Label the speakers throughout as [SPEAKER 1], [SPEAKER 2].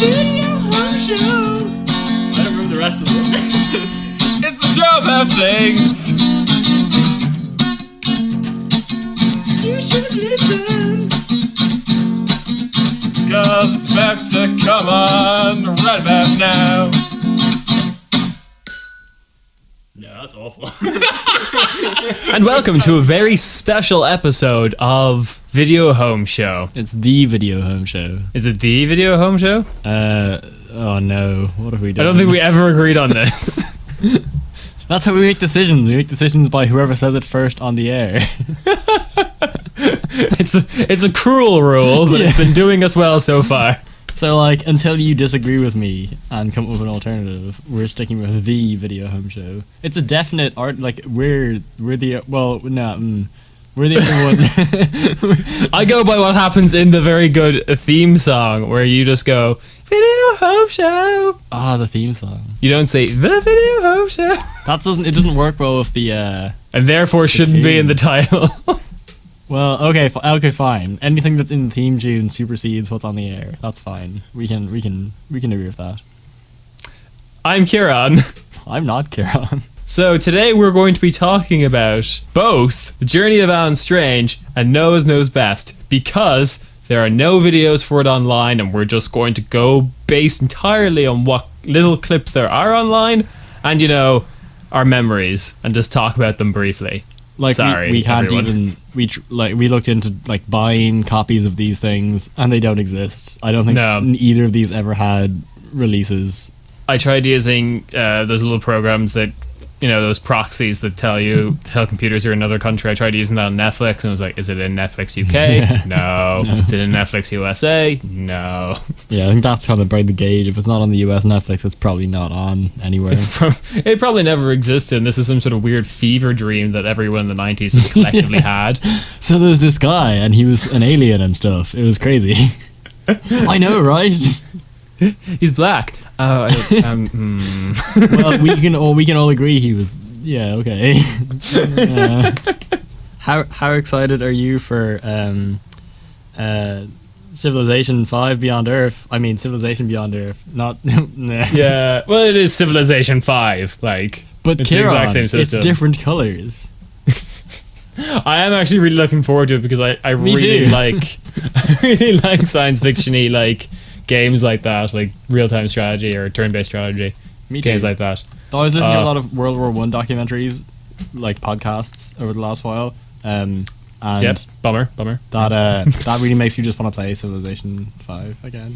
[SPEAKER 1] Video Home Show. I don't remember the rest of it. It's a show about things. You should listen. Cause it's about to come on right about now. No, that's awful. And welcome to a very special episode of Video Home Show.
[SPEAKER 2] It's the Video Home Show.
[SPEAKER 1] Is it the Video Home Show?
[SPEAKER 2] Oh no. What have we done?
[SPEAKER 1] I don't think we ever agreed on this.
[SPEAKER 2] That's how we make decisions. We make decisions by whoever says it first on the air.
[SPEAKER 1] It's a cruel rule, but it's been doing us well so far.
[SPEAKER 2] So, like, until you disagree with me and come up with an alternative, we're sticking with the Video Home Show. It's a definite art. Like, we're the we're the only one.
[SPEAKER 1] I go by what happens in the very good theme song, where you just go Video Home Show.
[SPEAKER 2] Ah, the theme song.
[SPEAKER 1] You don't say the Video Home Show.
[SPEAKER 2] It doesn't work well with the
[SPEAKER 1] and therefore shouldn't be in the title.
[SPEAKER 2] Well, okay, fine. Anything that's in the theme tune supersedes what's on the air. That's fine. We can agree with that.
[SPEAKER 1] I'm Kieran.
[SPEAKER 2] I'm not Kieran.
[SPEAKER 1] So today we're going to be talking about both The Journey of Alan Strange and Noah's Knows Best, because there are no videos for it online, and we're just going to go based entirely on what little clips there are online and, you know, our memories, and just talk about them briefly.
[SPEAKER 2] Like,
[SPEAKER 1] sorry,
[SPEAKER 2] we can't
[SPEAKER 1] everyone.
[SPEAKER 2] we looked into like buying copies of these things, and they don't exist. I don't think either of these ever had releases.
[SPEAKER 1] I tried using those little programs that, you know, those proxies that tell computers you're in another country. I tried using that on Netflix, and I was like, is it in Netflix UK? No. Is it in Netflix USA? No.
[SPEAKER 2] Yeah, I think that's kind of by the gauge. If it's not on the US Netflix, it's probably not on anywhere.
[SPEAKER 1] It probably never existed, and this is some sort of weird fever dream that everyone in the 90s has collectively had.
[SPEAKER 2] So there was this guy, and he was an alien and stuff. It was crazy. I know, right?
[SPEAKER 1] He's black. Well,
[SPEAKER 2] we can all agree he was. Yeah, okay. How excited are you for Civilization 5 Beyond Earth? I mean, Civilization Beyond Earth. Not.
[SPEAKER 1] Yeah. Well, it is Civilization 5. Like,
[SPEAKER 2] but
[SPEAKER 1] it's
[SPEAKER 2] Kieran,
[SPEAKER 1] the exact same system.
[SPEAKER 2] It's different colors.
[SPEAKER 1] I am actually really looking forward to it, because I really like science fiction-y, like, games like that, like real-time strategy or turn-based strategy. Games like that.
[SPEAKER 2] I was listening to a lot of World War I documentaries, like podcasts, over the last while. And
[SPEAKER 1] yep, bummer.
[SPEAKER 2] That really makes you just want to play Civilization 5 again.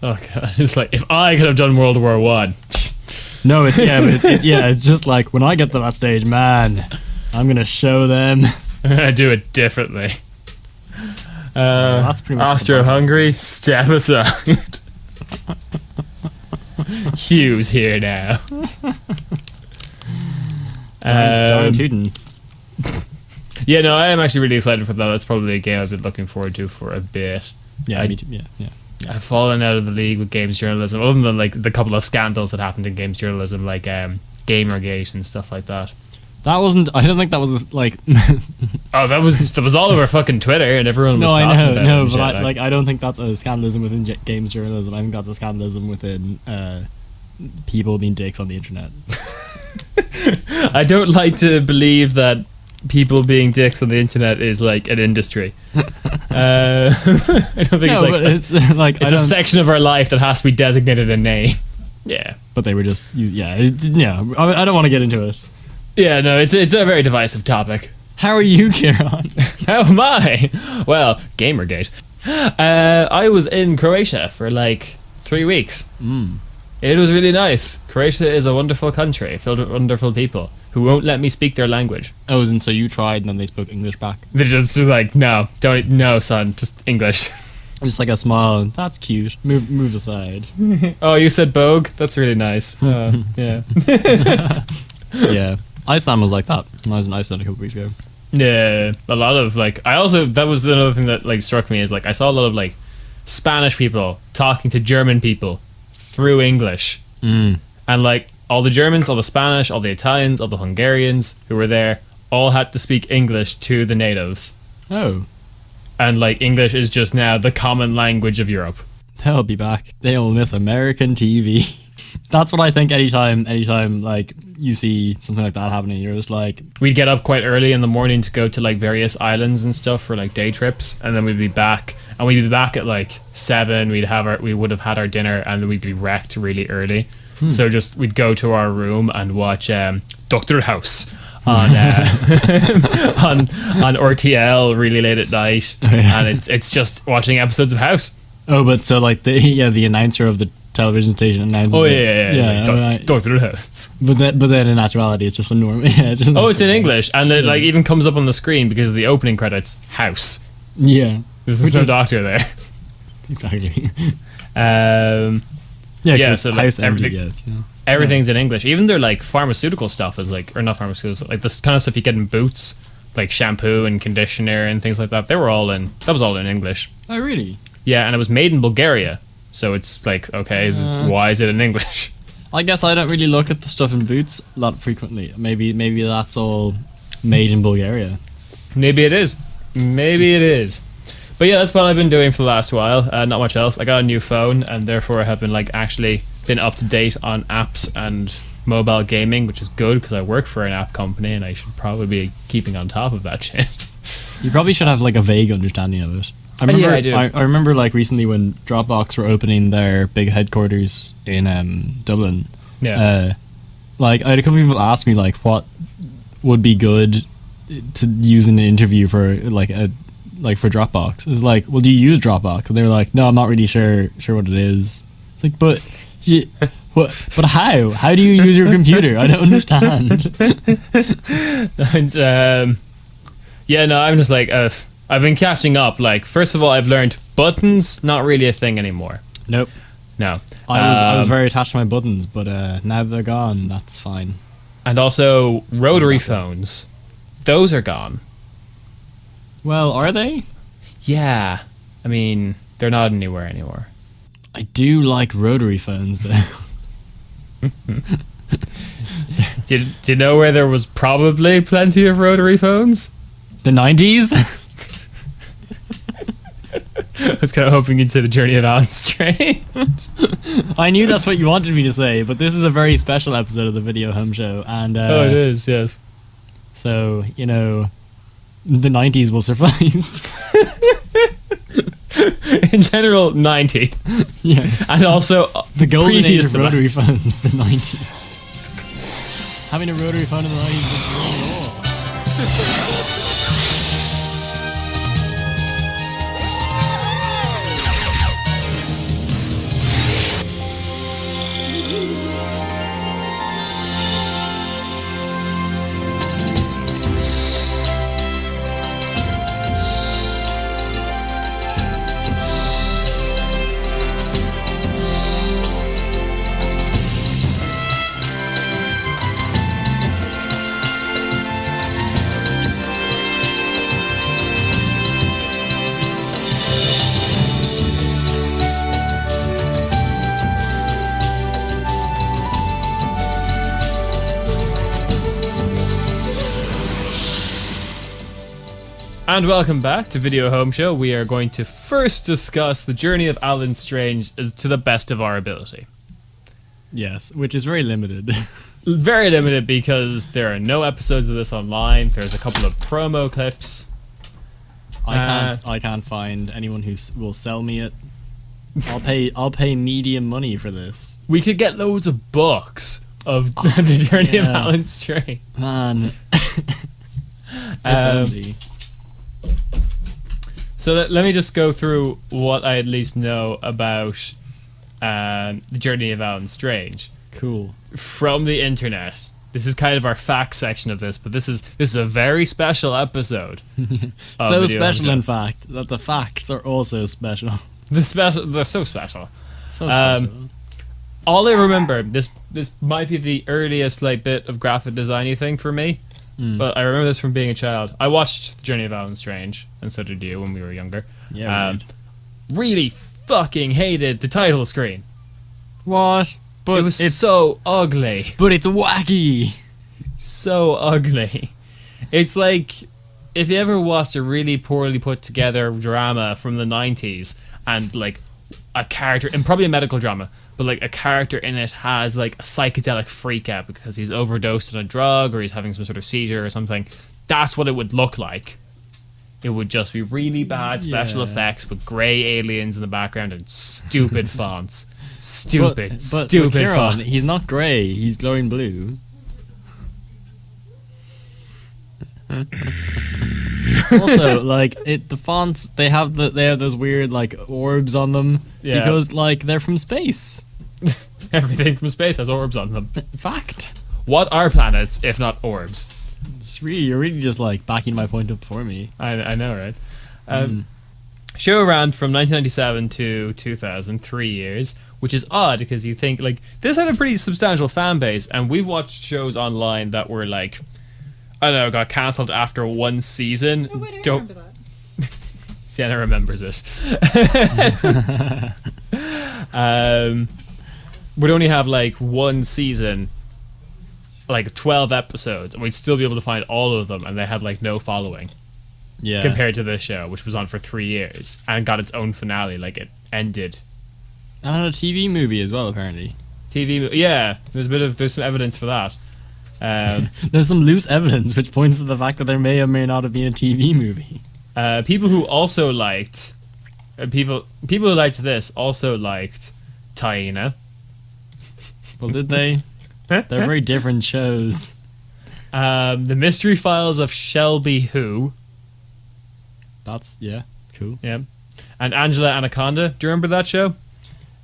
[SPEAKER 1] Oh god, it's like, if I could have done World War I.
[SPEAKER 2] No, it's just like, when I get to that stage, man, I'm gonna show them.
[SPEAKER 1] I do it differently.
[SPEAKER 2] That's pretty much
[SPEAKER 1] Austro-Hungary, step aside. Hugh's here now. Yeah, no, I am actually really excited for that. That's probably a game I've been looking forward to for a bit.
[SPEAKER 2] Yeah, me too. Yeah.
[SPEAKER 1] I've fallen out of the league with games journalism, other than like the couple of scandals that happened in games journalism, like Gamergate and stuff like that.
[SPEAKER 2] That wasn't. I don't think that was like.
[SPEAKER 1] Oh, that was all over fucking Twitter, and everyone was talking about it.
[SPEAKER 2] No, but I don't think that's a scandalism within games journalism. I think that's a scandalism within people being dicks on the internet.
[SPEAKER 1] I don't like to believe that people being dicks on the internet is like an industry. I don't think it's like it's a section of our life that has to be designated a name. Yeah,
[SPEAKER 2] but they were just I don't want to get into it.
[SPEAKER 1] Yeah, no, it's a very divisive topic.
[SPEAKER 2] How are you, Kieran?
[SPEAKER 1] How am I? Well, Gamergate. I was in Croatia for like 3 weeks. It was really nice. Croatia is a wonderful country filled with wonderful people who won't let me speak their language.
[SPEAKER 2] Oh, and so you tried and then they spoke English back?
[SPEAKER 1] They're just like, no, son, just English.
[SPEAKER 2] Just like a smile. That's cute. Move aside.
[SPEAKER 1] Oh, you said Bogue? That's really nice. Yeah.
[SPEAKER 2] Yeah. Iceland was like that when I was in Iceland a couple weeks ago.
[SPEAKER 1] Yeah, a lot of like, that was another thing that like struck me, is like I saw a lot of like Spanish people talking to German people through English. And like all the Germans, all the Spanish, all the Italians, all the Hungarians who were there all had to speak English to the natives.
[SPEAKER 2] Oh.
[SPEAKER 1] And like English is just now the common language of Europe.
[SPEAKER 2] They'll be back. They'll miss American TV. That's what I think anytime like you see something like that happening, you're just like,
[SPEAKER 1] We'd get up quite early in the morning to go to like various islands and stuff for like day trips, and then we'd be back, and we'd be back at like 7. We would have had our dinner, and then we'd be wrecked really early. So just we'd go to our room and watch Doctor House on on RTL really late at night, and it's just watching episodes of House.
[SPEAKER 2] oh, but so like the announcer of the television station announces.
[SPEAKER 1] Oh
[SPEAKER 2] it.
[SPEAKER 1] yeah,
[SPEAKER 2] right.
[SPEAKER 1] Doctor House.
[SPEAKER 2] But then in actuality, it's just a normal. Yeah, it's just
[SPEAKER 1] Oh, it's in English, and it like even comes up on the screen because of the opening credits. House.
[SPEAKER 2] Yeah,
[SPEAKER 1] There's
[SPEAKER 2] Which
[SPEAKER 1] no
[SPEAKER 2] is-
[SPEAKER 1] doctor there.
[SPEAKER 2] exactly.
[SPEAKER 1] Yeah,
[SPEAKER 2] Yeah,
[SPEAKER 1] so
[SPEAKER 2] so
[SPEAKER 1] like
[SPEAKER 2] house empty
[SPEAKER 1] everything-
[SPEAKER 2] gets. Yeah.
[SPEAKER 1] Everything's in English. Even their like pharmaceutical stuff is like, or not pharmaceutical, like this kind of stuff you get in Boots, like shampoo and conditioner and things like that. That was all in English.
[SPEAKER 2] Oh really?
[SPEAKER 1] Yeah, and it was made in Bulgaria, so it's like, okay, why is it in English?
[SPEAKER 2] I guess I don't really look at the stuff in Boots that frequently. Maybe that's all made in Bulgaria.
[SPEAKER 1] Maybe it is. Maybe it is. But yeah, that's what I've been doing for the last while. Not much else. I got a new phone, and therefore I have been like actually been up to date on apps and mobile gaming, which is good because I work for an app company, and I should probably be keeping on top of that shit.
[SPEAKER 2] You probably should have like a vague understanding of it. I
[SPEAKER 1] Yeah,
[SPEAKER 2] remember.
[SPEAKER 1] I do.
[SPEAKER 2] I remember like recently when Dropbox were opening their big headquarters in Dublin.
[SPEAKER 1] Yeah.
[SPEAKER 2] Like I had a couple of people ask me like what would be good to use in an interview for for Dropbox. It was like, well, do you use Dropbox? And they were like, no, I'm not really sure what it is. It's like, but but how? How do you use your computer? I don't understand.
[SPEAKER 1] And yeah, no, I'm just like I've been catching up. Like, first of all, I've learned buttons not really a thing anymore.
[SPEAKER 2] Nope.
[SPEAKER 1] No,
[SPEAKER 2] I was very attached to my buttons, but now that they're gone, that's fine.
[SPEAKER 1] and also rotary phones, those are gone.
[SPEAKER 2] Well, are they?
[SPEAKER 1] Yeah, I mean they're not anywhere anymore.
[SPEAKER 2] I do like rotary phones though.
[SPEAKER 1] Do you know where there was probably plenty of rotary phones?
[SPEAKER 2] The 90s?
[SPEAKER 1] I was kind of hoping you'd say the Journey of Alan Strange.
[SPEAKER 2] I knew that's what you wanted me to say, but this is a very special episode of the Video Home Show, and
[SPEAKER 1] Oh, it is, yes.
[SPEAKER 2] so you know, the 90s will suffice.
[SPEAKER 1] In general, 90s,
[SPEAKER 2] Yeah,
[SPEAKER 1] and also
[SPEAKER 2] the golden age
[SPEAKER 1] previous
[SPEAKER 2] of
[SPEAKER 1] to that.
[SPEAKER 2] rotary phones, the 90s. Having a rotary phone in the 90s was really cool.
[SPEAKER 1] And welcome back to Video Home Show. We are going to first discuss the journey of Alan Strange as to the best of our ability.
[SPEAKER 2] Yes, which is very limited.
[SPEAKER 1] Very limited because there are no episodes of this online. There's a couple of promo clips.
[SPEAKER 2] I can't find anyone who will sell me it. I'll pay medium money for this.
[SPEAKER 1] We could get loads of books of the journey of
[SPEAKER 2] yeah.
[SPEAKER 1] Alan Strange.
[SPEAKER 2] Man.
[SPEAKER 1] Um,
[SPEAKER 2] Definitely.
[SPEAKER 1] So let me just go through what I at least know about the journey of Alan Strange
[SPEAKER 2] Cool.
[SPEAKER 1] from the internet. This is kind of our facts section of this, but this is a very special episode.
[SPEAKER 2] So
[SPEAKER 1] Video
[SPEAKER 2] special,
[SPEAKER 1] Home
[SPEAKER 2] in fact, that the facts are also special.
[SPEAKER 1] They're so special.
[SPEAKER 2] So special.
[SPEAKER 1] All I remember, this might be the earliest like bit of graphic designy thing for me, but I remember this from being a child. I watched The Journey of Alan Strange, and so did you when we were younger.
[SPEAKER 2] Yeah, right.
[SPEAKER 1] Really fucking hated the title screen.
[SPEAKER 2] What? But
[SPEAKER 1] It was
[SPEAKER 2] it's
[SPEAKER 1] so ugly.
[SPEAKER 2] but it's wacky.
[SPEAKER 1] So ugly. It's like if you ever watched a really poorly put together drama from the 90s and like a character, and probably a medical drama, but like a character in it has like a psychedelic freak out because he's overdosed on a drug or he's having some sort of seizure or something, that's what it would look like. It would just be really bad special effects with grey aliens in the background and stupid fonts. Stupid
[SPEAKER 2] Kieran,
[SPEAKER 1] fonts.
[SPEAKER 2] he's not grey, he's glowing blue. Also, like the fonts, they have those weird like orbs on them because like they're from space.
[SPEAKER 1] Everything from space has orbs on them.
[SPEAKER 2] Fact.
[SPEAKER 1] What are planets if not orbs?
[SPEAKER 2] You're really just like backing my point up for me.
[SPEAKER 1] I know, right? Show ran from 1997 to 2000, 3 years, which is odd because you think like this had a pretty substantial fan base, and we've watched shows online that were like, I don't know, got cancelled after one season.
[SPEAKER 3] Oh, wait, I remember that.
[SPEAKER 1] Sienna remembers it. We'd only have like one season, like 12 episodes, and we'd still be able to find all of them, and they had like no following.
[SPEAKER 2] Yeah.
[SPEAKER 1] Compared to this show, which was on for 3 years and got its own finale, like it ended.
[SPEAKER 2] And had a TV movie as well, apparently.
[SPEAKER 1] Yeah, there's some evidence for that.
[SPEAKER 2] There's some loose evidence which points to the fact that there may or may not have been a TV movie.
[SPEAKER 1] People who also liked people who liked this also liked Taina.
[SPEAKER 2] Well, did they? They're very different shows.
[SPEAKER 1] The Mystery Files of Shelby Who.
[SPEAKER 2] That's cool.
[SPEAKER 1] Yeah, and Angela Anaconda. Do you remember that show?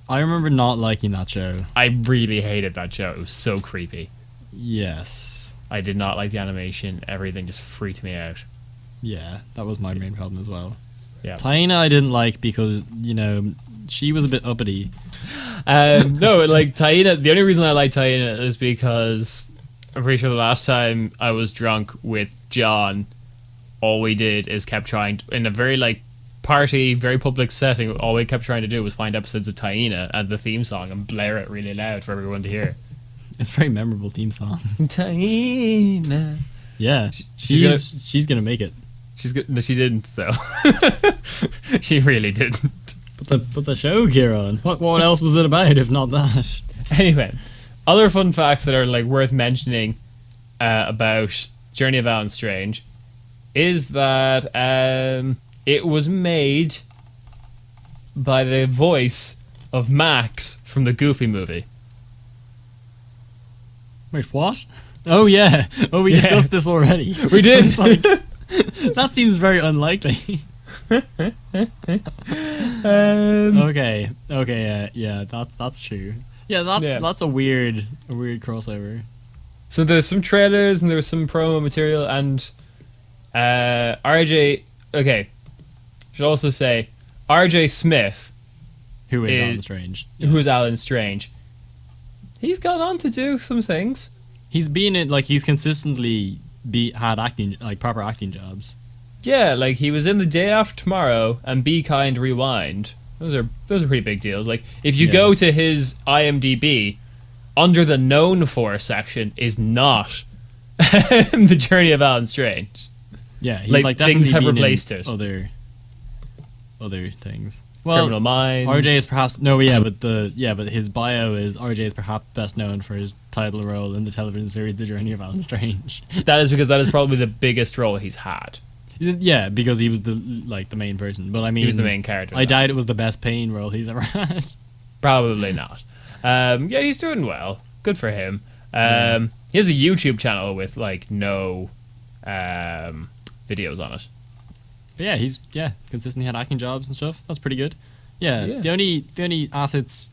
[SPEAKER 2] I remember not liking that show.
[SPEAKER 1] I really hated that show. It was so creepy.
[SPEAKER 2] Yes.
[SPEAKER 1] I did not like the animation. Everything just freaked me out.
[SPEAKER 2] Yeah, that was my main problem as well.
[SPEAKER 1] Yeah.
[SPEAKER 2] Taina I didn't like because, she was a bit uppity.
[SPEAKER 1] No, like Taina, the only reason I like Taina is because I'm pretty sure the last time I was drunk with John, all we did is kept trying to, in a very like party, very public setting, all we kept trying to do was find episodes of Taina and the theme song and blare it really loud for everyone to hear.
[SPEAKER 2] It's a very memorable theme song.
[SPEAKER 1] Taina.
[SPEAKER 2] Yeah, she's gonna make it.
[SPEAKER 1] No, she didn't though. She really didn't.
[SPEAKER 2] But the show, Kieran, what else was it about if not that?
[SPEAKER 1] Anyway, other fun facts that are like worth mentioning about Journey of Alan Strange is that it was made by the voice of Max from the Goofy movie.
[SPEAKER 2] Wait, what? Oh yeah. Oh, we discussed this already.
[SPEAKER 1] We did.
[SPEAKER 2] It's like, that seems very unlikely. Okay. Yeah. That's true. Yeah, that's a weird crossover.
[SPEAKER 1] So there's some trailers and there's some promo material, and RJ. Okay, should also say RJ Smith,
[SPEAKER 2] Who is Alan Strange?
[SPEAKER 1] who is Alan Strange. He's gone on to do some things.
[SPEAKER 2] He's been in he's consistently had acting proper acting jobs.
[SPEAKER 1] Yeah, like he was in The Day After Tomorrow and Be Kind Rewind. Those are pretty big deals. Like if you go to his IMDb, under the known for section is not The Journey of Alan Strange.
[SPEAKER 2] Yeah, he's definitely
[SPEAKER 1] things have
[SPEAKER 2] been
[SPEAKER 1] replaced
[SPEAKER 2] in
[SPEAKER 1] it.
[SPEAKER 2] Other things. Well,
[SPEAKER 1] Criminal Minds.
[SPEAKER 2] RJ is perhaps but his bio is RJ is perhaps best known for his title role in the television series The Journey of Alan Strange.
[SPEAKER 1] That is because that is probably the biggest role he's had.
[SPEAKER 2] Yeah, because he was the main person. But I mean,
[SPEAKER 1] He was the main character.
[SPEAKER 2] I doubt it was the best paying role he's ever had.
[SPEAKER 1] Probably not. Yeah, he's doing well. Good for him. He has a YouTube channel with no videos on it.
[SPEAKER 2] But yeah, he's consistently had acting jobs and stuff. That's pretty good. Yeah. The only assets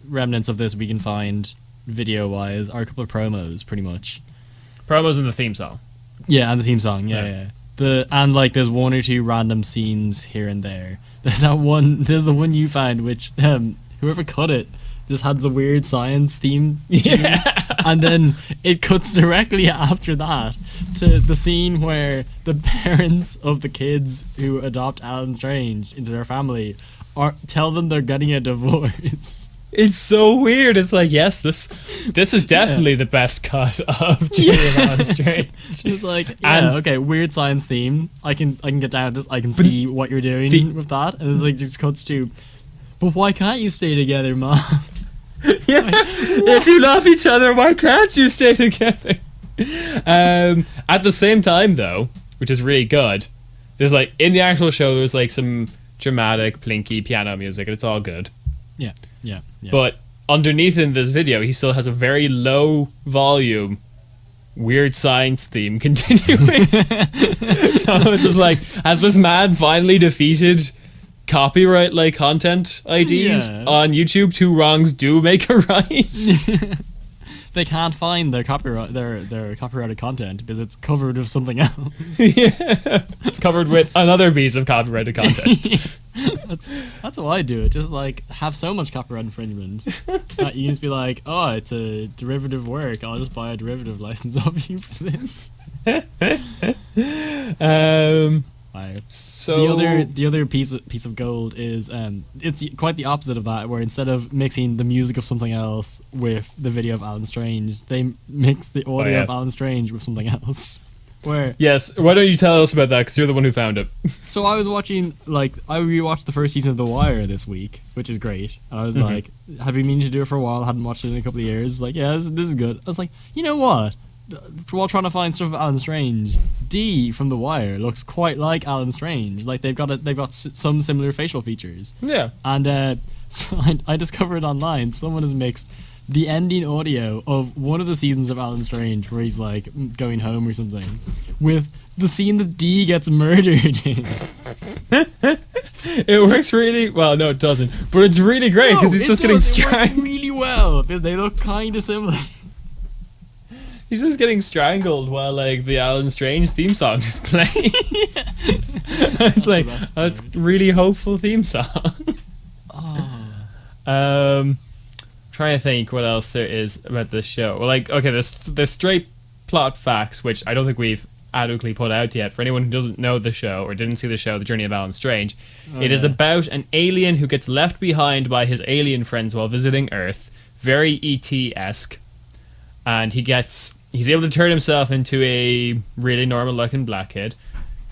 [SPEAKER 2] remnants of this we can find video wise are a couple of promos, pretty much.
[SPEAKER 1] Promos and the theme song.
[SPEAKER 2] Yeah, and the theme song. Yeah. There's one or two random scenes here and there. There's the one you find which whoever cut it just had the weird science theme.
[SPEAKER 1] Yeah.
[SPEAKER 2] And then it cuts directly after that to the scene where the parents of the kids who adopt Alan Strange into their family tell them they're getting a divorce.
[SPEAKER 1] It's so weird. It's like, yes, this is definitely the best cut of Journey of Alan Strange.
[SPEAKER 2] It's like, okay, weird science theme. I can get down with this. I can see what you're doing with that. And it's just cuts to But why can't you stay together, Mom?
[SPEAKER 1] Yeah. If you love each other, why can't you stay together? At the same time, though, which is really good, there's like in the actual show, there's like some dramatic, plinky piano music, and it's all good.
[SPEAKER 2] Yeah.
[SPEAKER 1] But underneath in this video, he still has a very low volume, weird science theme continuing. So it's just like, has this man finally defeated copyright like content IDs on YouTube? Two wrongs do make a right.
[SPEAKER 2] They can't find their copyright their copyrighted content because it's covered with something else.
[SPEAKER 1] Yeah. It's covered with another piece of copyrighted content.
[SPEAKER 2] That's how I do it. Just like have so much copyright infringement that you can just be like, oh, it's a derivative work. I'll just buy a derivative license off you for this.
[SPEAKER 1] So
[SPEAKER 2] the other piece of gold is it's quite the opposite of that, where instead of mixing the music of something else with the video of Alan Strange, they mix the audio of Alan Strange with something else. Where
[SPEAKER 1] yes, why don't you tell us about that? Because you're the one who found it.
[SPEAKER 2] So I was watching, like, I rewatched the first season of The Wire this week, which is great. I was like, had been meaning to do it for a while, hadn't watched it in a couple of years. Like, yeah, this is good. I was like, you know what? While trying to find stuff of Alan Strange, Dee from The Wire looks quite like Alan Strange. Like they've got some similar facial features.
[SPEAKER 1] Yeah.
[SPEAKER 2] And so I discovered online someone has mixed the ending audio of one of the seasons of Alan Strange where he's like going home or something with the scene that Dee gets murdered in.
[SPEAKER 1] It works really well. No, it doesn't. But it's really great because he's just getting strangled.
[SPEAKER 2] Really well because they look kind of similar.
[SPEAKER 1] He's just getting strangled while like the Alan Strange theme song just plays. It's like that's really hopeful theme song. Trying to think what else there is about this show. Well, like okay, there's straight plot facts which I don't think we've adequately put out yet. For anyone who doesn't know the show or didn't see the show, The Journey of Alan Strange, it is about an alien who gets left behind by his alien friends while visiting Earth. Very ET-esque. And he's able to turn himself into a really normal looking black kid.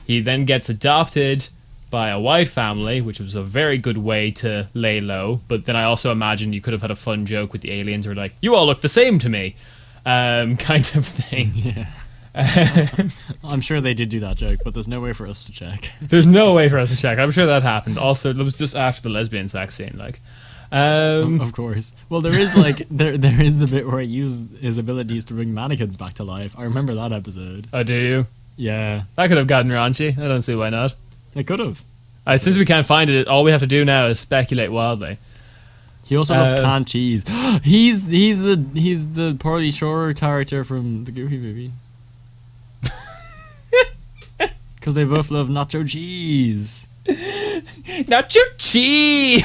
[SPEAKER 1] He then gets adopted by a white family, which was a very good way to lay low. But then I also imagine you could have had a fun joke with the aliens who were like, you all look the same to me. Kind of thing.
[SPEAKER 2] Yeah. I'm sure they did do that joke, but there's no way for us to check.
[SPEAKER 1] There's no way for us to check. I'm sure that happened. Also, it was just after the lesbian sex scene, like.
[SPEAKER 2] Of course. Well, there is like there is the bit where he used his abilities to bring mannequins back to life. I remember that episode.
[SPEAKER 1] Oh, do you?
[SPEAKER 2] Yeah.
[SPEAKER 1] That could have gotten raunchy. I don't see why not.
[SPEAKER 2] It could have.
[SPEAKER 1] Since we can't find it, all we have to do now is speculate wildly.
[SPEAKER 2] He also loves canned cheese. he's the Pauly Shore character from the Goofy movie. Because they both love nacho cheese.
[SPEAKER 1] Nacho cheese.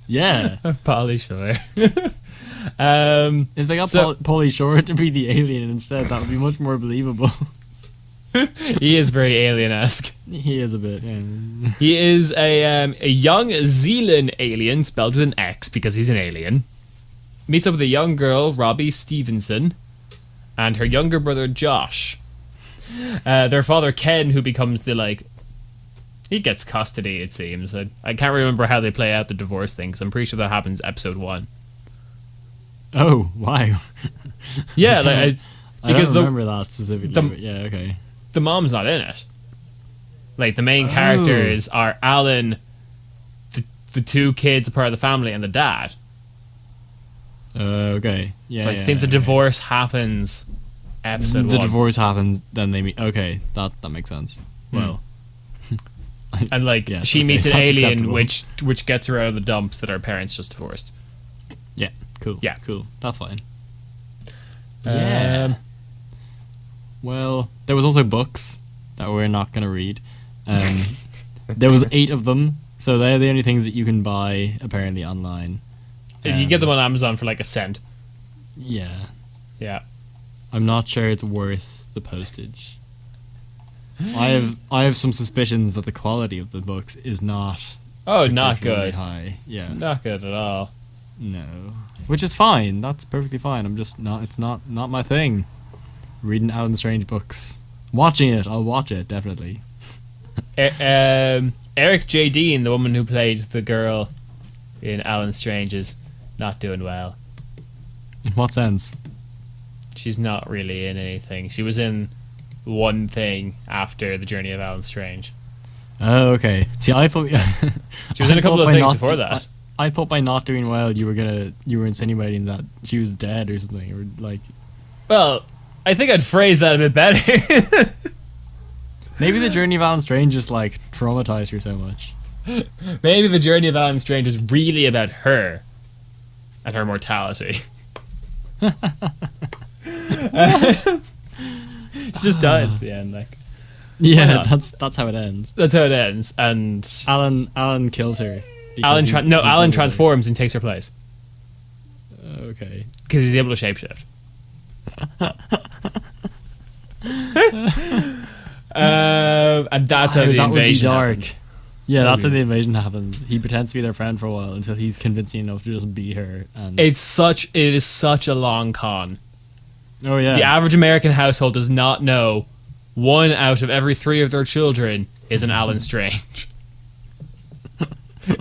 [SPEAKER 2] Yeah.
[SPEAKER 1] Pauly Shore.
[SPEAKER 2] If they got Pauly Shore to be the alien instead, that would be much more believable.
[SPEAKER 1] He is very alien-esque.
[SPEAKER 2] He is a bit, yeah.
[SPEAKER 1] He is a young Zealand alien, spelled with an X because he's an alien. Meets up with a young girl, Robbie Stevenson, and her younger brother, Josh. Their father, Ken, who becomes he gets custody, it seems. I can't remember how they play out the divorce thing, because I'm pretty sure that happens episode 1.
[SPEAKER 2] Oh, why?
[SPEAKER 1] Yeah,
[SPEAKER 2] I don't remember that specifically, but yeah, okay.
[SPEAKER 1] The mom's not in it. Like, the main characters are Alan, the two kids, a part of the family, and the dad.
[SPEAKER 2] Okay. Yeah,
[SPEAKER 1] so I think the divorce happens episode 1.
[SPEAKER 2] The divorce happens, then they meet. Okay, that makes sense. Well.
[SPEAKER 1] And she meets an alien which gets her out of the dumps that her parents just divorced.
[SPEAKER 2] Yeah, cool.
[SPEAKER 1] Yeah,
[SPEAKER 2] cool. That's fine. Yeah. Well, there was also books that we're not going to read. There was 8 of them, so they're the only things that you can buy apparently online.
[SPEAKER 1] You get them on Amazon for like $1.
[SPEAKER 2] Yeah.
[SPEAKER 1] Yeah.
[SPEAKER 2] I'm not sure it's worth the postage. I have some suspicions that the quality of the books is not
[SPEAKER 1] not good.
[SPEAKER 2] High. Yes.
[SPEAKER 1] Not good at all.
[SPEAKER 2] No. Which is fine. That's perfectly fine. I'm just not it's not my thing. Reading Alan Strange books. Watching it, I'll watch it, definitely.
[SPEAKER 1] Eric J. Dean, the woman who played the girl in Alan Strange is not doing well.
[SPEAKER 2] In what sense?
[SPEAKER 1] She's not really in anything. She was in one thing after the Journey of Alan Strange.
[SPEAKER 2] Oh, okay. See, I thought
[SPEAKER 1] She was in a couple of things before that.
[SPEAKER 2] I thought by not doing well, you were insinuating that she was dead or something, or like.
[SPEAKER 1] Well, I think I'd phrase that a bit better.
[SPEAKER 2] Maybe the Journey of Alan Strange just like traumatized her so much.
[SPEAKER 1] Maybe the Journey of Alan Strange is really about her and her mortality. She just dies at the end, like.
[SPEAKER 2] Yeah, that's how it ends.
[SPEAKER 1] That's how it ends, and
[SPEAKER 2] Alan kills her.
[SPEAKER 1] Alan transforms and takes her place
[SPEAKER 2] Okay.
[SPEAKER 1] because he's able to shapeshift. And that's how the
[SPEAKER 2] that
[SPEAKER 1] invasion
[SPEAKER 2] would be dark.
[SPEAKER 1] happens.
[SPEAKER 2] Yeah, that's how the invasion happens. He pretends to be their friend for a while until he's convincing enough to just be her. And
[SPEAKER 1] It is such a long con.
[SPEAKER 2] oh yeah,
[SPEAKER 1] The average American household does not know 1 out of every 3 of their children is an Alan Strange.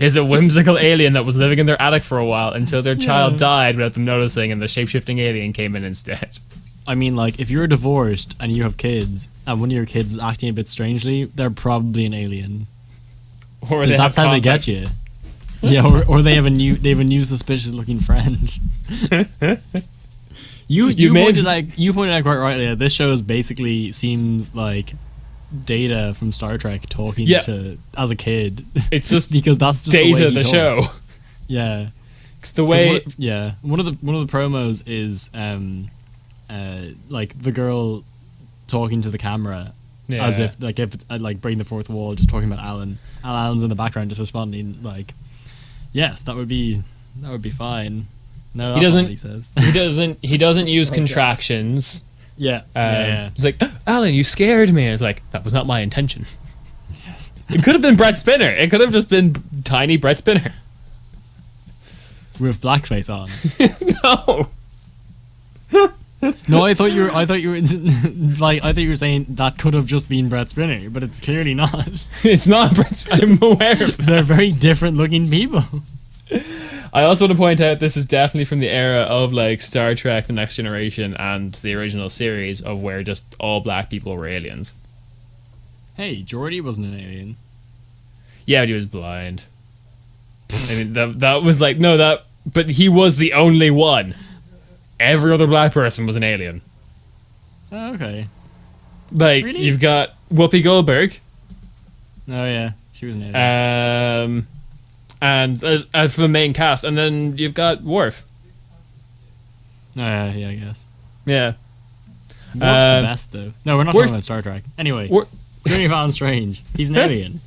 [SPEAKER 1] Is a whimsical alien that was living in their attic for a while until their child died without them noticing, and the shape-shifting alien came in instead.
[SPEAKER 2] I mean, like, if you're divorced and you have kids, and one of your kids is acting a bit strangely, they're probably an alien.
[SPEAKER 1] Or
[SPEAKER 2] 'Cause that's how they get you. Yeah, or they have a new suspicious looking friend. You pointed out quite rightly that this show basically seems like Data from Star Trek talking to as a kid.
[SPEAKER 1] It's just
[SPEAKER 2] because that's just
[SPEAKER 1] Data
[SPEAKER 2] the
[SPEAKER 1] show.
[SPEAKER 2] Yeah,
[SPEAKER 1] It's the way.
[SPEAKER 2] one of the promos is like the girl talking to the camera as if breaking the fourth wall, just talking about Alan. And Alan's in the background just responding like, "Yes, that would be fine." No, that's not what he says.
[SPEAKER 1] He doesn't use contractions.
[SPEAKER 2] Yeah.
[SPEAKER 1] It's like, Alan, you scared me. It's like, that was not my intention. Yes. It could have been Brett Spinner. It could have just been tiny Brett Spinner.
[SPEAKER 2] With blackface on.
[SPEAKER 1] No.
[SPEAKER 2] No, I thought you were like, I thought you were saying that could have just been Brett Spinner, but it's clearly not.
[SPEAKER 1] It's not Brett Spinner. I'm aware of that.
[SPEAKER 2] They're very different looking people.
[SPEAKER 1] I also want to point out this is definitely from the era of like Star Trek: The Next Generation and the original series of where just all black people were aliens.
[SPEAKER 2] Hey, Geordi wasn't an alien.
[SPEAKER 1] Yeah, but he was blind. I mean, that was like but he was the only one. Every other black person was an alien.
[SPEAKER 2] Oh, okay.
[SPEAKER 1] Like
[SPEAKER 2] Really?
[SPEAKER 1] You've got Whoopi Goldberg.
[SPEAKER 2] Oh yeah, she was an alien.
[SPEAKER 1] And as for the main cast, and then you've got Worf.
[SPEAKER 2] Oh yeah, I guess.
[SPEAKER 1] Yeah.
[SPEAKER 2] Worf's the best though. No, we're not talking about Star Trek. Anyway, Journey of Alan Strange. He's an alien.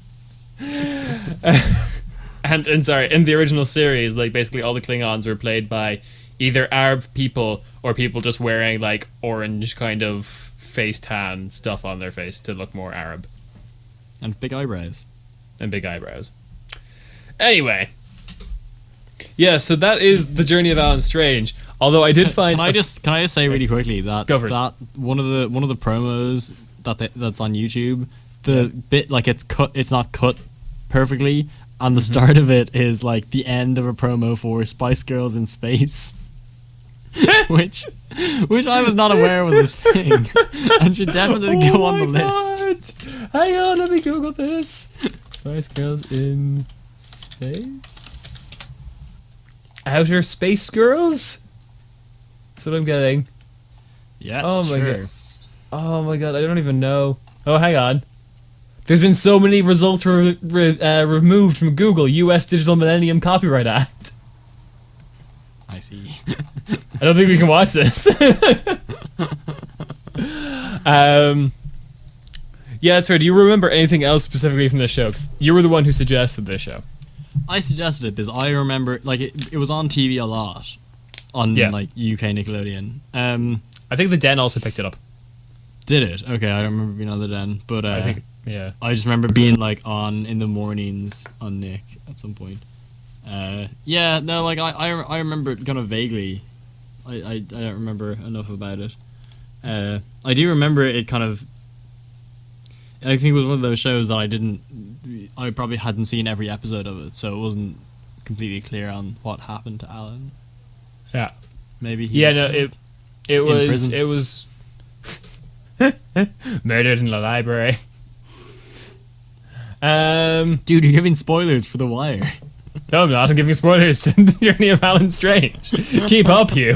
[SPEAKER 1] And sorry, in the original series, like basically all the Klingons were played by either Arab people or people just wearing like orange kind of face tan stuff on their face to look more Arab.
[SPEAKER 2] And big eyebrows.
[SPEAKER 1] And big eyebrows. Anyway. Yeah, so that is the Journey of Alan Strange. Although I did find
[SPEAKER 2] can I just say really quickly that
[SPEAKER 1] that
[SPEAKER 2] one of the promos that's on YouTube, the bit like it's not cut perfectly, and the start of it is like the end of a promo for Spice Girls in Space. which I was not aware was this thing, and should definitely go on the list.
[SPEAKER 1] Hang on, let me Google this. Spice Girls in Space. Outer Space Girls. That's what I'm getting.
[SPEAKER 2] Yeah.
[SPEAKER 1] Oh my god. Oh my god, I don't even know. Oh, hang on. There's been so many results removed from Google. U.S. Digital Millennium Copyright Act.
[SPEAKER 2] I see.
[SPEAKER 1] I don't think we can watch this. Yeah, sorry, do you remember anything else specifically from this show? 'Cause you were the one who suggested this show.
[SPEAKER 2] I suggested it because I remember like it was on TV a lot on like UK Nickelodeon.
[SPEAKER 1] I think the Den also picked it up.
[SPEAKER 2] Did it? Okay, I don't remember being on the Den, but
[SPEAKER 1] I think, yeah.
[SPEAKER 2] I just remember being like on in the mornings on Nick at some point. Yeah, no, like I remember it kind of vaguely. I don't remember enough about it. I do remember it kind of. I think it was one of those shows that I probably hadn't seen every episode of it, so it wasn't completely clear on what happened to Alan.
[SPEAKER 1] Yeah.
[SPEAKER 2] Maybe. He
[SPEAKER 1] Yeah,
[SPEAKER 2] was
[SPEAKER 1] no,
[SPEAKER 2] killed.
[SPEAKER 1] it
[SPEAKER 2] prison.
[SPEAKER 1] was murdered in the library.
[SPEAKER 2] Dude, you're giving spoilers for The Wire.
[SPEAKER 1] No, I'm not. I'm giving spoilers to the Journey of Alan Strange. Keep up, you.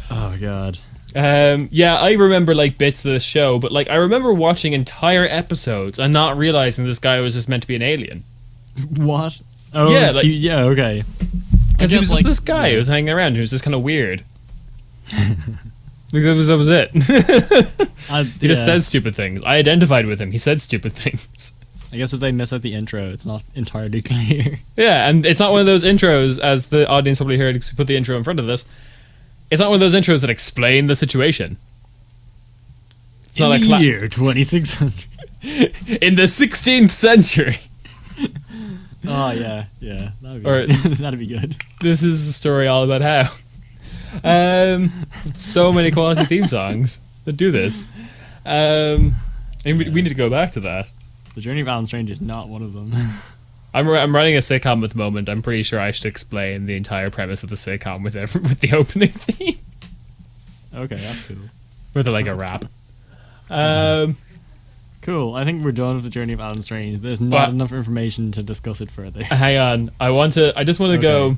[SPEAKER 2] Oh god.
[SPEAKER 1] Yeah, I remember like bits of the show, but like I remember watching entire episodes and not realizing this guy was just meant to be an alien.
[SPEAKER 2] What? Oh,
[SPEAKER 1] Yeah,
[SPEAKER 2] so
[SPEAKER 1] like-
[SPEAKER 2] yeah, okay.
[SPEAKER 1] Because he was just this guy
[SPEAKER 2] yeah.
[SPEAKER 1] who was hanging around who was just kind of weird. Like, that was it. He just said stupid things. I identified with him. He said stupid things.
[SPEAKER 2] I guess if they miss out the intro, it's not entirely clear.
[SPEAKER 1] Yeah, and it's not one of those intros, as the audience probably heard, because we put the intro in front of this. It's not one of those intros that explain the situation. It's not
[SPEAKER 2] In
[SPEAKER 1] a
[SPEAKER 2] the year 2600.
[SPEAKER 1] in the 16th century.
[SPEAKER 2] Oh yeah, yeah. That'd be,
[SPEAKER 1] Or-
[SPEAKER 2] that'd be good.
[SPEAKER 1] This is a story all about how. So many quality theme songs that do this. And we need to go back to that.
[SPEAKER 2] The Journey of Alan Strange is not one of them.
[SPEAKER 1] I'm running a sitcom at the moment. I'm pretty sure I should explain the entire premise of the sitcom with with the opening theme,
[SPEAKER 2] Okay, that's cool.
[SPEAKER 1] with like a rap.
[SPEAKER 2] Cool. I think we're done with the Journey of Alan Strange. There's not
[SPEAKER 1] What?
[SPEAKER 2] enough information to discuss it further.
[SPEAKER 1] Hang on. I just want to
[SPEAKER 2] Okay.
[SPEAKER 1] go.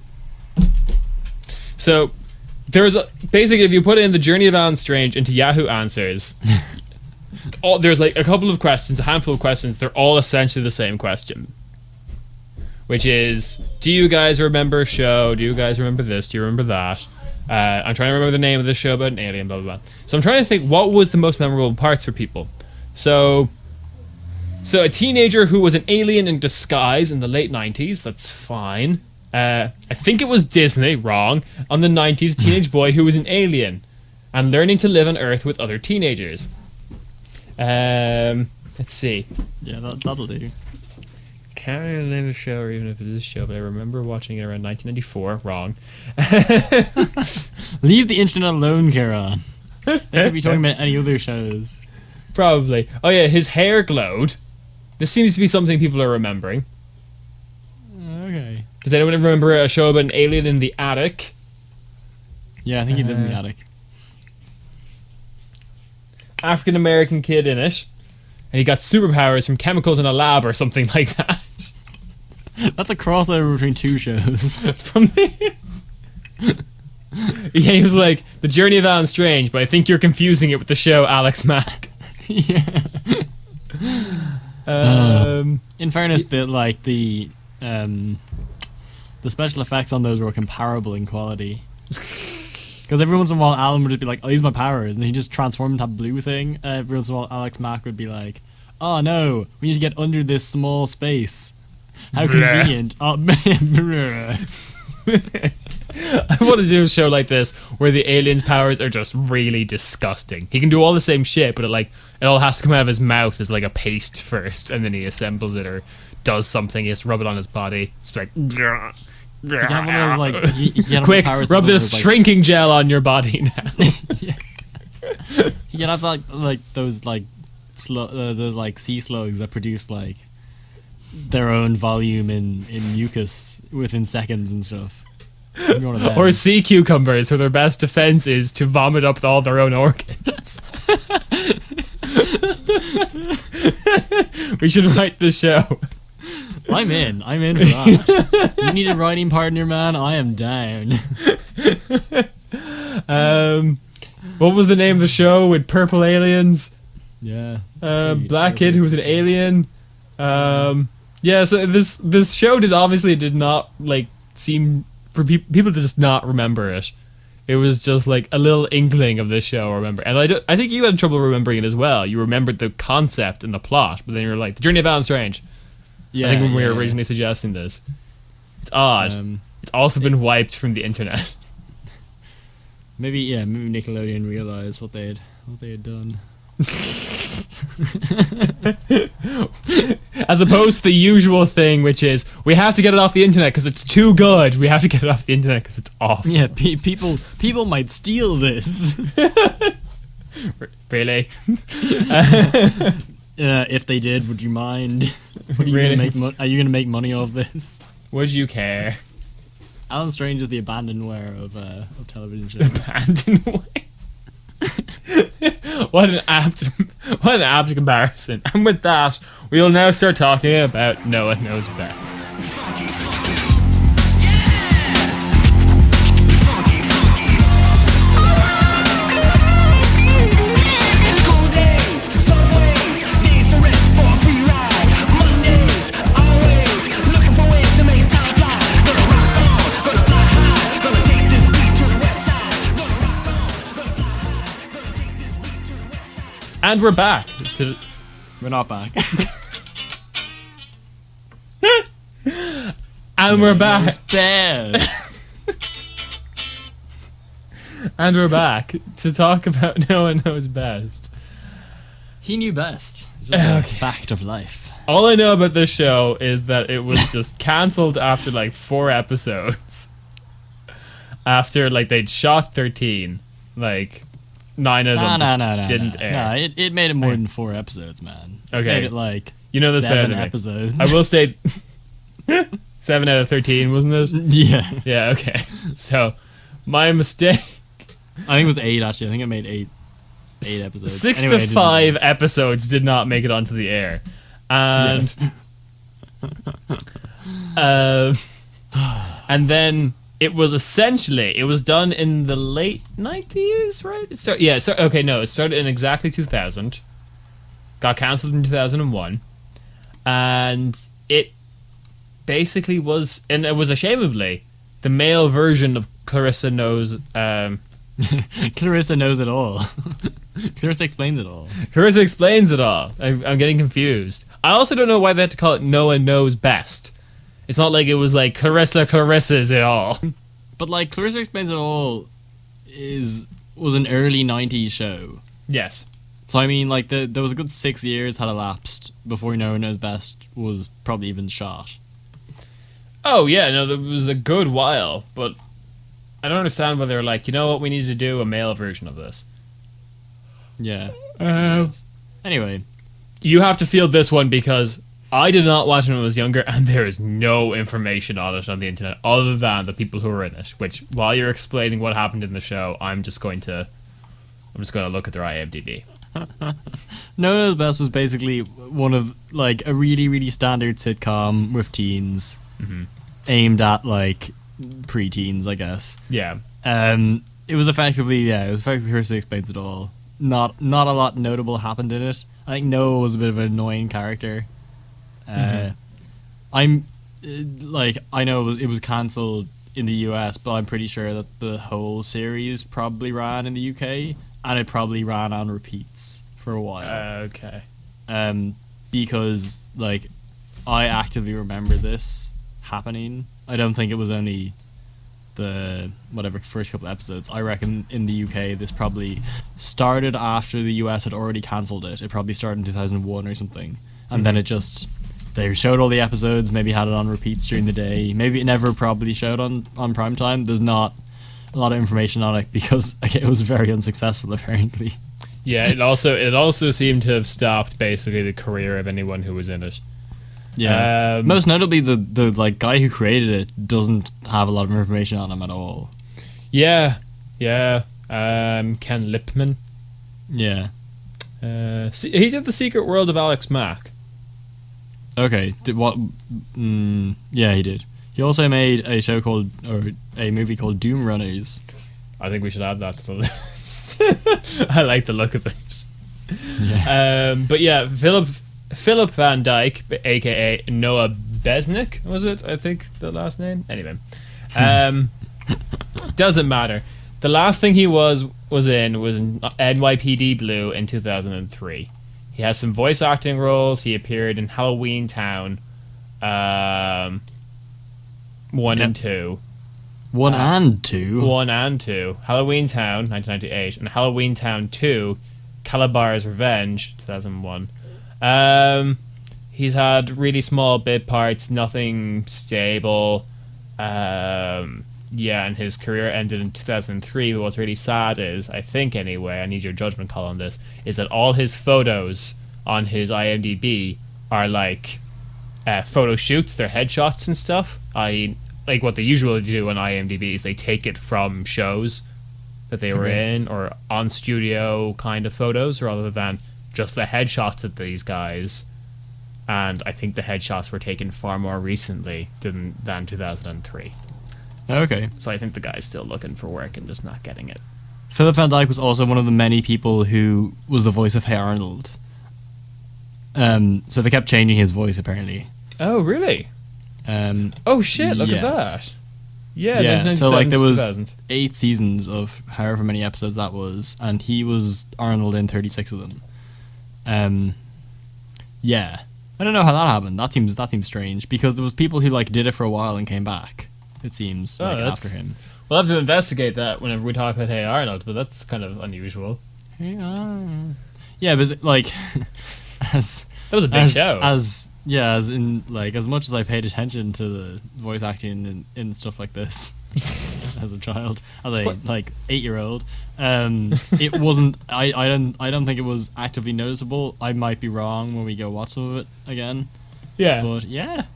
[SPEAKER 1] So there's basically, if you put in the Journey of Alan Strange into Yahoo Answers, there's like a couple of questions, a handful of questions. They're all essentially the same question, which is, do you guys remember a show? Do you guys remember this? Do you remember that? I'm trying to remember the name of the show about an alien, blah blah blah. So I'm trying to think what was the most memorable parts for people. So a teenager who was an alien in disguise in the late 90s, that's fine. I think it was Disney, wrong. On the 90s, a teenage boy who was an alien and learning to live on Earth with other teenagers. Let's see.
[SPEAKER 2] Yeah, that'll do.
[SPEAKER 1] Can't remember the name of the show or even if it is a show, but I remember watching it around 1994, wrong.
[SPEAKER 2] Leave the internet alone, Kieran. They could be talking about any other shows.
[SPEAKER 1] Probably. Oh yeah, his hair glowed. This seems to be something people are remembering.
[SPEAKER 2] Okay.
[SPEAKER 1] Does anyone remember a show about an alien in the attic?
[SPEAKER 2] Yeah, I think he lived in the attic.
[SPEAKER 1] African American kid in it, and he got superpowers from chemicals in a lab or something like that.
[SPEAKER 2] That's a crossover between two shows.
[SPEAKER 1] That's from the. Yeah, he was like the Journey of Alan Strange, but I think you're confusing it with the show Alex Mack.
[SPEAKER 2] Yeah. In fairness, the special effects on those were comparable in quality. Because every once in a while, Alan would just be like, "Oh, these are my powers," and he just transformed into a blue thing. Every once in a while, Alex Mack would be like, "Oh no, we need to get under this small space. How
[SPEAKER 1] Bleh.
[SPEAKER 2] convenient!" Oh, bleh.
[SPEAKER 1] I want to do a show like this where the alien's powers are just really disgusting. He can do all the same shit, but it all has to come out of his mouth as like a paste first, and then he assembles it or does something. He has to rub it on his body. It's like,
[SPEAKER 2] You can have one of those, like, you can have
[SPEAKER 1] quick,
[SPEAKER 2] powers
[SPEAKER 1] rub
[SPEAKER 2] of one of
[SPEAKER 1] this
[SPEAKER 2] those, like-
[SPEAKER 1] shrinking gel on your body now.
[SPEAKER 2] You can have like those like those like sea slugs that produce like their own volume in mucus within seconds and stuff. Maybe one of them.
[SPEAKER 1] Or sea cucumbers, who their best defense is to vomit up all their own organs. We should write the show.
[SPEAKER 2] I'm in for that. You need a writing partner, man. I am down.
[SPEAKER 1] What was the name of the show with purple aliens?
[SPEAKER 2] Yeah.
[SPEAKER 1] Black kid who was an alien. Yeah, so this show did not like seem for people to just not remember it. It was just like a little inkling of this show, I remember. And I think you had trouble remembering it as well. You remembered the concept and the plot, but then you were like, The Journey of Alan Strange.
[SPEAKER 2] Yeah.
[SPEAKER 1] I think when we were
[SPEAKER 2] yeah.
[SPEAKER 1] originally suggesting this. It's odd. It's also been wiped from the internet.
[SPEAKER 2] Maybe Nickelodeon realized what they had done.
[SPEAKER 1] As opposed to the usual thing, which is, we have to get it off the internet because it's too good. We have to get it off the internet because it's awful.
[SPEAKER 2] Yeah, people might steal this.
[SPEAKER 1] Really?
[SPEAKER 2] If they did, would you mind? What are you
[SPEAKER 1] Really?
[SPEAKER 2] Are you gonna make money off this?
[SPEAKER 1] Would you care?
[SPEAKER 2] Alan Strange is the abandonware of television shows.
[SPEAKER 1] Abandonware. What an apt comparison. And with that, we'll now start talking about Noah Knows Best. And we're back.
[SPEAKER 2] We're not back.
[SPEAKER 1] And we're back.
[SPEAKER 2] Best.
[SPEAKER 1] And we're back to talk about Noah Knows Best.
[SPEAKER 2] He knew best. It's just a fact of life.
[SPEAKER 1] All I know about this show is that it was just cancelled after like 4 episodes. After like they'd shot 13, like 9 of them didn't air.
[SPEAKER 2] No, it made it more than 4 episodes, man.
[SPEAKER 1] Okay.
[SPEAKER 2] It made it like
[SPEAKER 1] You know this better
[SPEAKER 2] 7
[SPEAKER 1] than me.
[SPEAKER 2] episodes.
[SPEAKER 1] I will say 7 out of 13, wasn't it?
[SPEAKER 2] Yeah.
[SPEAKER 1] Yeah, okay. So, my mistake.
[SPEAKER 2] I think it was 8 actually. I think it made 8 episodes.
[SPEAKER 1] 6
[SPEAKER 2] Anyway,
[SPEAKER 1] to
[SPEAKER 2] it didn't
[SPEAKER 1] 5 episodes did not make it onto the air. And
[SPEAKER 2] Yes.
[SPEAKER 1] and then it was done in the late 90s, right? It started in exactly 2000. Got cancelled in 2001. And it basically was, and it was ashamedly, the male version of Clarissa Knows,
[SPEAKER 2] Clarissa knows it all. Clarissa explains it all.
[SPEAKER 1] Clarissa explains it all. I'm getting confused. I also don't know why they had to call it Noah Knows Best. It's not like it was like Clarissa's it all.
[SPEAKER 2] But like Clarissa Explains It All was an early 90s show.
[SPEAKER 1] Yes.
[SPEAKER 2] So I mean like there was a good 6 years had elapsed before No One Knows Best was probably even shot.
[SPEAKER 1] Oh yeah, no, there was a good while, but I don't understand why they were like, you know what, we need to do a male version of this.
[SPEAKER 2] Yeah. Anyway.
[SPEAKER 1] You have to feel this one because I did not watch it when I was younger, and there is no information on it on the internet other than the people who are in it. Which, while you're explaining what happened in the show, I'm just going to look at their IMDb.
[SPEAKER 2] No One Knows Best was basically one of like a really really standard sitcom with teens, aimed at like preteens, I guess.
[SPEAKER 1] Yeah.
[SPEAKER 2] It was effectively Clarissa Explains It All. Not a lot notable happened in it. I think Noah was a bit of an annoying character. I know it was cancelled in the US, but I'm pretty sure that the whole series probably ran in the UK, and it probably ran on repeats for a while.
[SPEAKER 1] Okay.
[SPEAKER 2] Because like I actively remember this happening. I don't think it was only the first couple episodes. I reckon in the UK this probably started after the US had already cancelled it. It probably started in 2001 or something, and then they showed all the episodes, maybe had it on repeats during the day. Maybe it never probably showed on prime time. There's not a lot of information on it because it was very unsuccessful apparently.
[SPEAKER 1] Yeah, it also seemed to have stopped basically the career of anyone who was in it.
[SPEAKER 2] Yeah. Most notably the like guy who created it doesn't have a lot of information on him at all.
[SPEAKER 1] Yeah. Yeah. Ken Lipman.
[SPEAKER 2] Yeah.
[SPEAKER 1] He did The Secret World of Alex Mack.
[SPEAKER 2] Okay. Yeah, he did. He also made a movie called Doom Runners.
[SPEAKER 1] I think we should add that to the list. I like the look of it.
[SPEAKER 2] Yeah.
[SPEAKER 1] But yeah, Philip Van Dyke, aka Noah Besnick, was it? I think the last name. Anyway, doesn't matter. The last thing he was in NYPD Blue in 2003. He has some voice acting roles. He appeared in Halloween Town, 1 and 2.
[SPEAKER 2] 1 and 2?
[SPEAKER 1] 1 and 2. Halloween Town, 1998, and Halloween Town 2, Calabar's Revenge, 2001. He's had really small bit parts, nothing stable. Yeah, and his career ended in 2003. But what's really sad is, I think anyway, I need your judgment call on this, is that all his photos on his IMDb are like photo shoots, their headshots and stuff. Like what they usually do on IMDb is they take it from shows that they were in or on studio kind of photos rather than just the headshots of these guys. And I think the headshots were taken far more recently than 2003.
[SPEAKER 2] Okay.
[SPEAKER 1] So I think the guy's still looking for work and just not getting it.
[SPEAKER 2] Philip Van Dyke was also one of the many people who was the voice of Hey Arnold. So they kept changing his voice apparently.
[SPEAKER 1] Oh, really? Oh shit! Look at that. Yeah.
[SPEAKER 2] Yeah. So like there was
[SPEAKER 1] 2000.
[SPEAKER 2] 8 seasons of however many episodes that was, and he was Arnold in 36 of them. Yeah. I don't know how that happened. That seems strange because there was people who like did it for a while and came back. It seems like after him.
[SPEAKER 1] We'll have to investigate that whenever we talk about Hey Arnold, but that's kind of unusual.
[SPEAKER 2] Hey Arnold. Yeah, but like as
[SPEAKER 1] That was a big show.
[SPEAKER 2] As in like as much as I paid attention to the voice acting in stuff like this as a child, as a like 8-year-old, it wasn't. I don't think it was actively noticeable. I might be wrong when we go watch some of it again.
[SPEAKER 1] Yeah.
[SPEAKER 2] But yeah,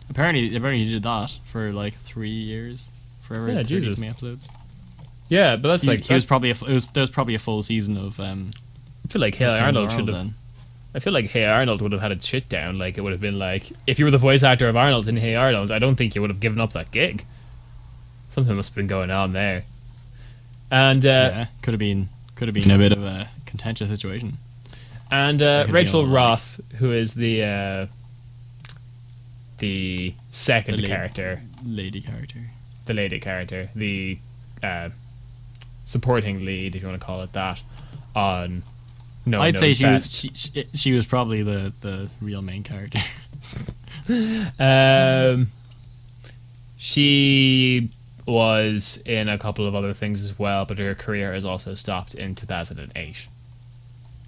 [SPEAKER 2] apparently he did that for like 3 years, for every 30 something episodes.
[SPEAKER 1] Yeah, but that's
[SPEAKER 2] He was probably there was probably a full season of.
[SPEAKER 1] I feel like Hey Arnold should have. I feel like Hey Arnold would have had its shit down. Like it would have been like if you were the voice actor of Arnold in Hey Arnold, I don't think you would have given up that gig. Something must have been going on there. And
[SPEAKER 2] yeah, could have been a bit of a contentious situation.
[SPEAKER 1] And Rachel Roth, who is the second character, the lady character, the supporting lead, if you want to call it that, on. No,
[SPEAKER 2] I'd say she was probably the real main character.
[SPEAKER 1] She was in a couple of other things as well, but her career has also stopped in 2008.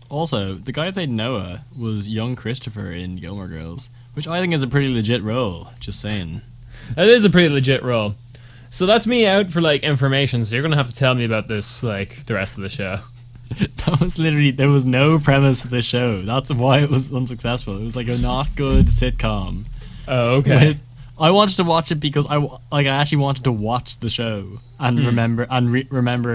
[SPEAKER 2] Also, the guy that played Noah was young Christopher in Gilmore Girls, which I think is a pretty legit role, just saying.
[SPEAKER 1] That is a pretty legit role. So that's me out for like information, so you're going to have to tell me about this like the rest of the show.
[SPEAKER 2] That was literally, there was no premise to the show. That's why it was unsuccessful. It was like a not good sitcom.
[SPEAKER 1] Oh, okay.
[SPEAKER 2] I wanted to watch it because I actually wanted to watch the show and remember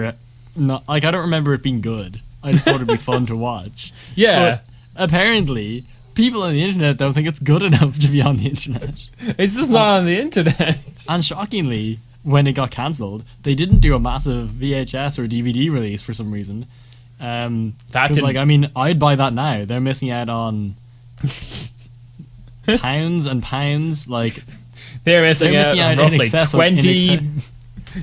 [SPEAKER 2] it. Not like I don't remember it being good. I just thought it'd be fun to watch.
[SPEAKER 1] Yeah.
[SPEAKER 2] But apparently, people on the internet don't think it's good enough to be on the internet.
[SPEAKER 1] It's just not on the internet.
[SPEAKER 2] And shockingly, when it got cancelled, they didn't do a massive VHS or DVD release for some reason. Because like I mean, I'd buy that now. They're missing out on pounds and pounds. Like
[SPEAKER 1] they're missing out on roughly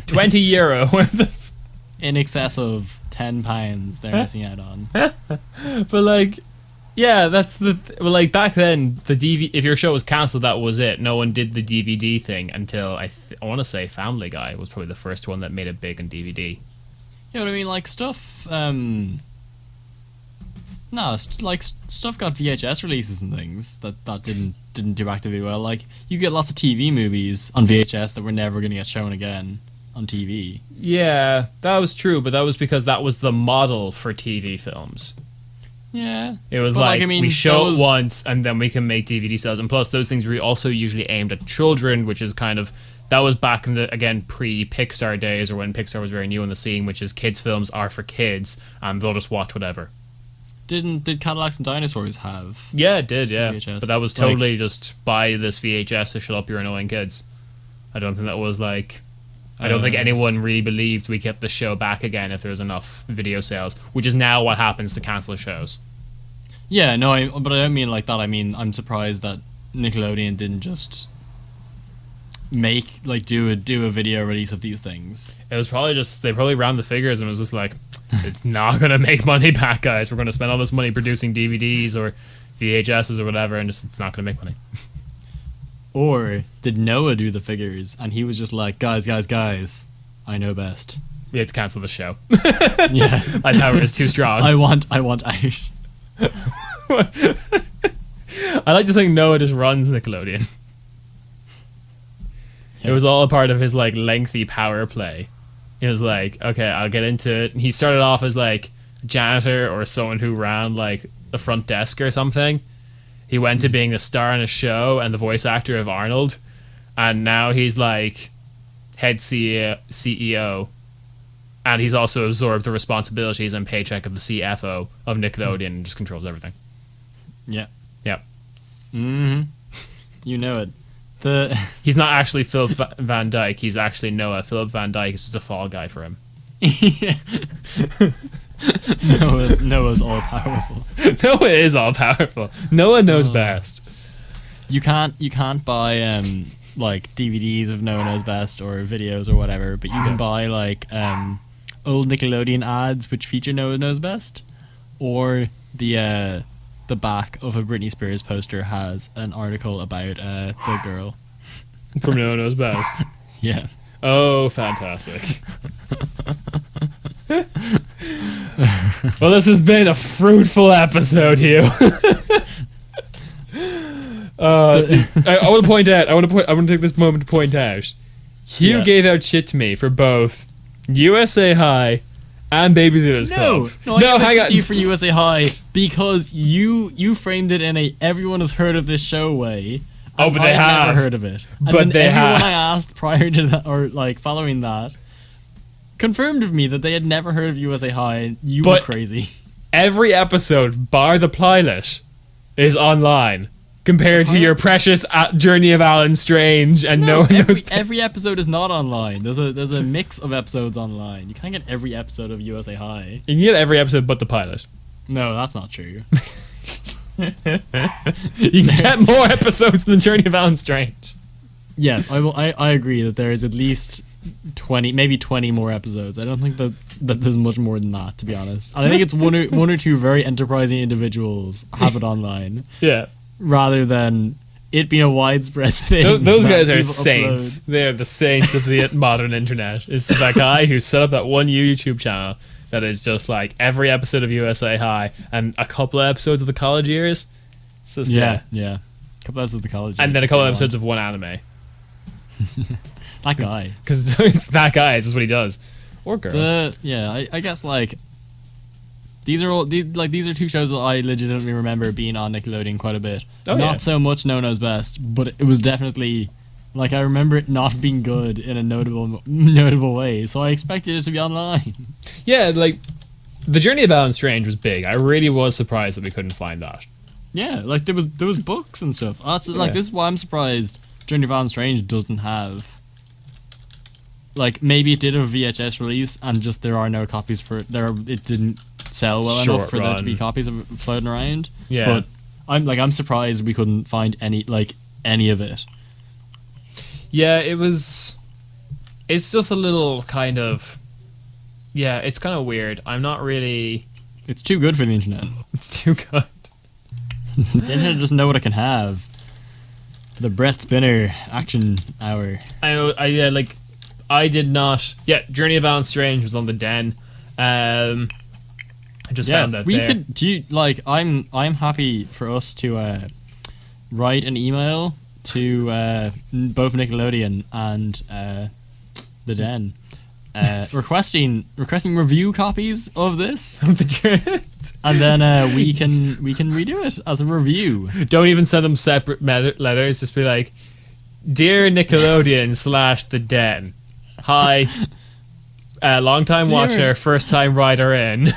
[SPEAKER 1] 20 euro worth of.
[SPEAKER 2] In excess of £10 they're missing out on.
[SPEAKER 1] But like, yeah, that's the well. Like back then, the DVD. If your show was cancelled, that was it. No one did the DVD thing until I want to say Family Guy was probably the first one that made it big on DVD.
[SPEAKER 2] You know what I mean? Like stuff. Stuff got VHS releases and things that didn't do actively well. Like you get lots of TV movies on VHS that were never going to get shown again on TV.
[SPEAKER 1] Yeah, that was true, but that was because that was the model for TV films.
[SPEAKER 2] Yeah,
[SPEAKER 1] it was like I mean, we show it once and then we can make DVD sales, and plus those things were also usually aimed at children, which is kind of. That was back in the, again, pre-Pixar days, or when Pixar was very new on the scene, which is kids' films are for kids, and they'll just watch whatever.
[SPEAKER 2] Did Cadillacs and Dinosaurs have?
[SPEAKER 1] Yeah, it did, yeah.
[SPEAKER 2] VHS?
[SPEAKER 1] But that was totally just buy this VHS to shut up your annoying kids. I don't think that was like... I don't think anyone really believed we'd get the show back again if there was enough video sales, which is now what happens to cancel shows.
[SPEAKER 2] Yeah, no, but I don't mean like that. I mean, I'm surprised that Nickelodeon didn't just... do a video release of these things.
[SPEAKER 1] It was probably just they probably ran the figures and was just like, it's not gonna make money back, guys. We're gonna spend all this money producing DVDs or VHSs or whatever, and just it's not gonna make money.
[SPEAKER 2] Or did Noah do the figures and he was just like, guys, I know best.
[SPEAKER 1] We had to cancel the show.
[SPEAKER 2] Yeah,
[SPEAKER 1] my power is too strong.
[SPEAKER 2] I want out.
[SPEAKER 1] I like to think Noah just runs Nickelodeon. It was all a part of his like lengthy power play. He was like, okay, I'll get into it. And he started off as like janitor or someone who ran like the front desk or something. He went to being the star in a show and the voice actor of Arnold, and now he's like head CEO, and he's also absorbed the responsibilities and paycheck of the CFO of Nickelodeon and just controls everything.
[SPEAKER 2] Yeah.
[SPEAKER 1] Yep.
[SPEAKER 2] Mm-hmm. You know it.
[SPEAKER 1] He's not actually Philip Van Dyke. He's actually Noah. Philip Van Dyke is just a fall guy for him.
[SPEAKER 2] Noah's all powerful.
[SPEAKER 1] Noah is all powerful. Noah knows best.
[SPEAKER 2] You can't buy like DVDs of Noah Knows Best or videos or whatever, but you can buy like old Nickelodeon ads which feature Noah Knows Best, or the back of a Britney Spears poster has an article about the girl
[SPEAKER 1] From No One Knows Best.
[SPEAKER 2] Yeah.
[SPEAKER 1] Oh, fantastic. Well, this has been a fruitful episode, Hugh. I want to point out. I want to take this moment to point out. Hugh gave out shit to me for both USA High and Babysitter's Club.
[SPEAKER 2] No, hang on. You for USA High because you framed it in a everyone has heard of this show way.
[SPEAKER 1] Oh, but they have
[SPEAKER 2] never heard of it. And
[SPEAKER 1] but
[SPEAKER 2] then
[SPEAKER 1] they
[SPEAKER 2] everyone
[SPEAKER 1] have.
[SPEAKER 2] I asked prior to that, or like following that, confirmed with me that they had never heard of USA High. You were crazy.
[SPEAKER 1] Every episode, bar the pilot, is online compared to your precious Journey of Alan Strange and No One Knows.
[SPEAKER 2] Every episode is not online. There's a mix of episodes online. You can't get every episode of USA High.
[SPEAKER 1] You can get every episode but the pilot.
[SPEAKER 2] No, that's not true.
[SPEAKER 1] You can get more episodes than Journey of Alan Strange.
[SPEAKER 2] Yes, I agree that there is at least 20, maybe 20 more episodes. I don't think that there's much more than that, to be honest. I think it's one or two very enterprising individuals have it online.
[SPEAKER 1] Yeah.
[SPEAKER 2] Rather than it being a widespread thing.
[SPEAKER 1] Those guys are
[SPEAKER 2] people
[SPEAKER 1] saints.
[SPEAKER 2] upload.
[SPEAKER 1] They're the saints of the modern internet. It's that guy who set up that one YouTube channel that is just like every episode of USA High and a couple of episodes of the college years. It's just,
[SPEAKER 2] Yeah. A couple episodes of the college.
[SPEAKER 1] And then a couple of episodes of one anime.
[SPEAKER 2] That guy.
[SPEAKER 1] Because it's that guy. It's just what he does. Or girl.
[SPEAKER 2] I guess like these are two shows that I legitimately remember being on Nickelodeon quite a bit.
[SPEAKER 1] Oh,
[SPEAKER 2] Not so much No One Knows Best, but it was definitely like I remember it not being good in a notable way. So I expected it to be online.
[SPEAKER 1] Yeah, like the Journey of Alan Strange was big. I really was surprised that we couldn't find that.
[SPEAKER 2] Yeah, like there was books and stuff. Like this is why I'm surprised Journey of Alan Strange doesn't have. Like maybe it did a VHS release and just there are no copies for it. It didn't sell well enough for there to be copies of it floating around.
[SPEAKER 1] Yeah,
[SPEAKER 2] but I'm surprised we couldn't find any of it.
[SPEAKER 1] Yeah, it's just a little kind of. Yeah, it's kind of weird. I'm not really.
[SPEAKER 2] It's too good for the internet.
[SPEAKER 1] It's too good.
[SPEAKER 2] The internet doesn't know what it can have. The Brett Spinner action hour.
[SPEAKER 1] I did not. Yeah, Journey of Alan Strange was on the Den. I just found that
[SPEAKER 2] I'm happy for us to write an email to both Nickelodeon and the Den, requesting review copies of this, and then we can redo it as a review.
[SPEAKER 1] Don't even send them separate letters. Just be like, "Dear Nickelodeon / the Den, hi, long-time watcher, first-time writer in.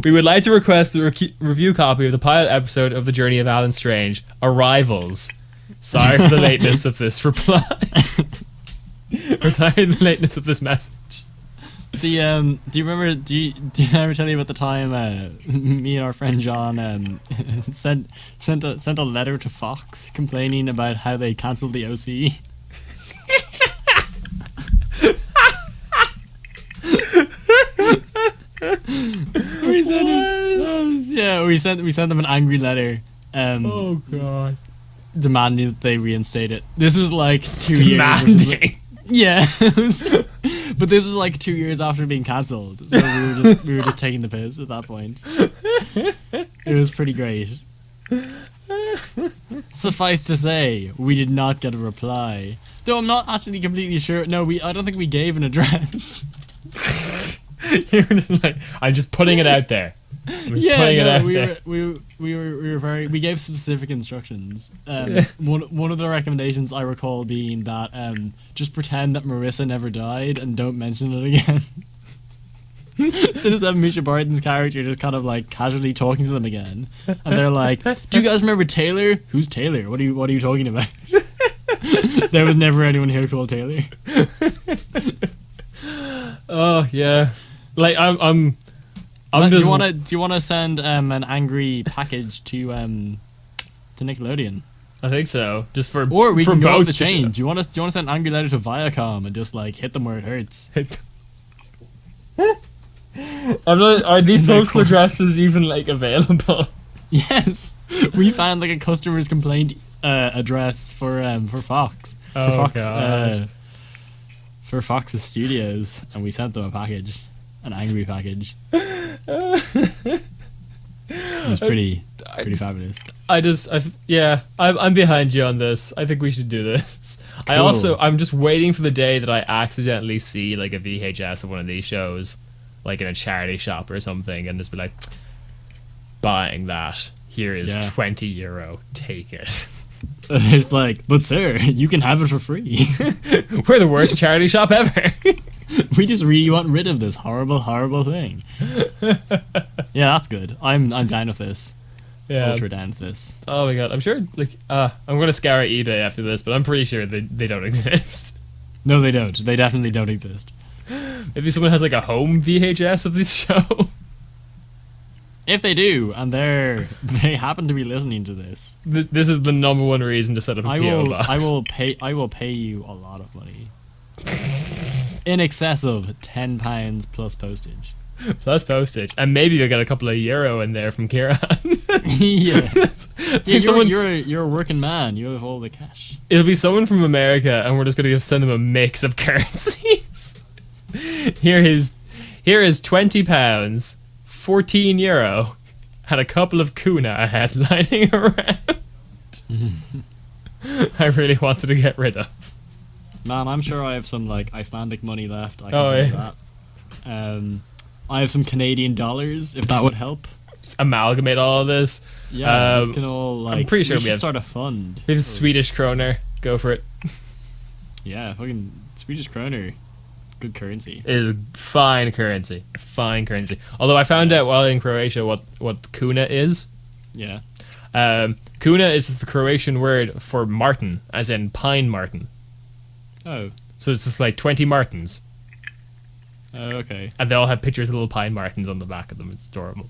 [SPEAKER 1] We would like to request the review copy of the pilot episode of The Journey of Alan Strange, Arrivals. Sorry for the lateness of this reply." Or sorry for the lateness of this message.
[SPEAKER 2] Do you remember? Did I ever tell you about the time me and our friend John sent a letter to Fox complaining about how they cancelled the OC? we sent them an angry letter.
[SPEAKER 1] Oh god.
[SPEAKER 2] Demanding that they reinstate it. This was like 2 years.
[SPEAKER 1] Demanding.
[SPEAKER 2] Yeah, but this was like 2 years after being cancelled, so we were just taking the piss at that point. It was pretty great. Suffice to say, we did not get a reply. Though I'm not actually completely sure. No, I don't think we gave an address.
[SPEAKER 1] You're just like, I'm just putting it out there.
[SPEAKER 2] Yeah,
[SPEAKER 1] putting it
[SPEAKER 2] no,
[SPEAKER 1] out
[SPEAKER 2] we
[SPEAKER 1] there.
[SPEAKER 2] were very. We gave specific instructions. One of the recommendations I recall being that just pretend that Marissa never died and don't mention it again. So just have Misha Barton's character just kind of like casually talking to them again, and they're like, "Do you guys remember Taylor? Who's Taylor? What are you talking about?" There was never anyone here called Taylor.
[SPEAKER 1] Oh yeah, like I'm
[SPEAKER 2] Do
[SPEAKER 1] just.
[SPEAKER 2] you wanna send an angry package to Nickelodeon?
[SPEAKER 1] I think so. Just for
[SPEAKER 2] Or we
[SPEAKER 1] for
[SPEAKER 2] can go
[SPEAKER 1] both
[SPEAKER 2] off the chain. Do you want to send an angry letter to Viacom and just like hit them where it hurts?
[SPEAKER 1] I'm not. Are these
[SPEAKER 2] No
[SPEAKER 1] postal
[SPEAKER 2] course.
[SPEAKER 1] addresses even like available?
[SPEAKER 2] Yes, we found like a customer's complaint address for Fox.
[SPEAKER 1] Oh,
[SPEAKER 2] for Fox.
[SPEAKER 1] God.
[SPEAKER 2] For Fox's studios, and we sent them a package, an angry package. It was pretty fabulous.
[SPEAKER 1] I'm behind you on this. I think we should do this.
[SPEAKER 2] Cool.
[SPEAKER 1] I'm just waiting for the day that I accidentally see like a VHS of one of these shows, like in a charity shop or something, and just be like, buying that. Here is
[SPEAKER 2] Yeah.
[SPEAKER 1] €20. Take it.
[SPEAKER 2] It's like, but sir, you can have it for free.
[SPEAKER 1] We're the worst charity shop ever.
[SPEAKER 2] We just really want rid of this horrible thing. Yeah, that's good. I'm down with this.
[SPEAKER 1] Yeah.
[SPEAKER 2] Ultra down with this.
[SPEAKER 1] Oh my god. I'm sure. Like, I'm gonna scour eBay after this, but I'm pretty sure they don't exist.
[SPEAKER 2] No, they don't. They definitely don't exist.
[SPEAKER 1] Maybe someone has like a home VHS of this show.
[SPEAKER 2] If they do, and they happen to be listening to this,
[SPEAKER 1] This is the number one reason to set up a PO box.
[SPEAKER 2] I will pay you a lot of money. In excess of £10 plus postage.
[SPEAKER 1] Plus postage, and maybe you'll get a couple of euro in there from Kieran.
[SPEAKER 2] Yeah. Yeah,
[SPEAKER 1] Someone-
[SPEAKER 2] you're a working man. You have all the cash.
[SPEAKER 1] It'll be someone from America, and we're just gonna send them a mix of currencies. Here is £20, €14, and a couple of kuna headlining around. I really wanted to get rid of.
[SPEAKER 2] Man, I'm sure I have some like Icelandic money left. I can
[SPEAKER 1] Oh,
[SPEAKER 2] send
[SPEAKER 1] yeah.
[SPEAKER 2] that. I have some Canadian dollars if that would help.
[SPEAKER 1] Just amalgamate all of this.
[SPEAKER 2] Yeah, this can all like.
[SPEAKER 1] pretty sure we
[SPEAKER 2] should
[SPEAKER 1] have-
[SPEAKER 2] start a fund.
[SPEAKER 1] We have
[SPEAKER 2] for-
[SPEAKER 1] Swedish kroner. Go for it.
[SPEAKER 2] Yeah, fucking Swedish kroner, good currency.
[SPEAKER 1] It is fine currency. Fine currency. Although I found out while in Croatia what kuna is.
[SPEAKER 2] Yeah.
[SPEAKER 1] Kuna is just the Croatian word for martin, as in pine martin.
[SPEAKER 2] Oh.
[SPEAKER 1] So it's just like 20 martins.
[SPEAKER 2] Oh, okay.
[SPEAKER 1] And they all have pictures of little pine martins on the back of them. It's adorable.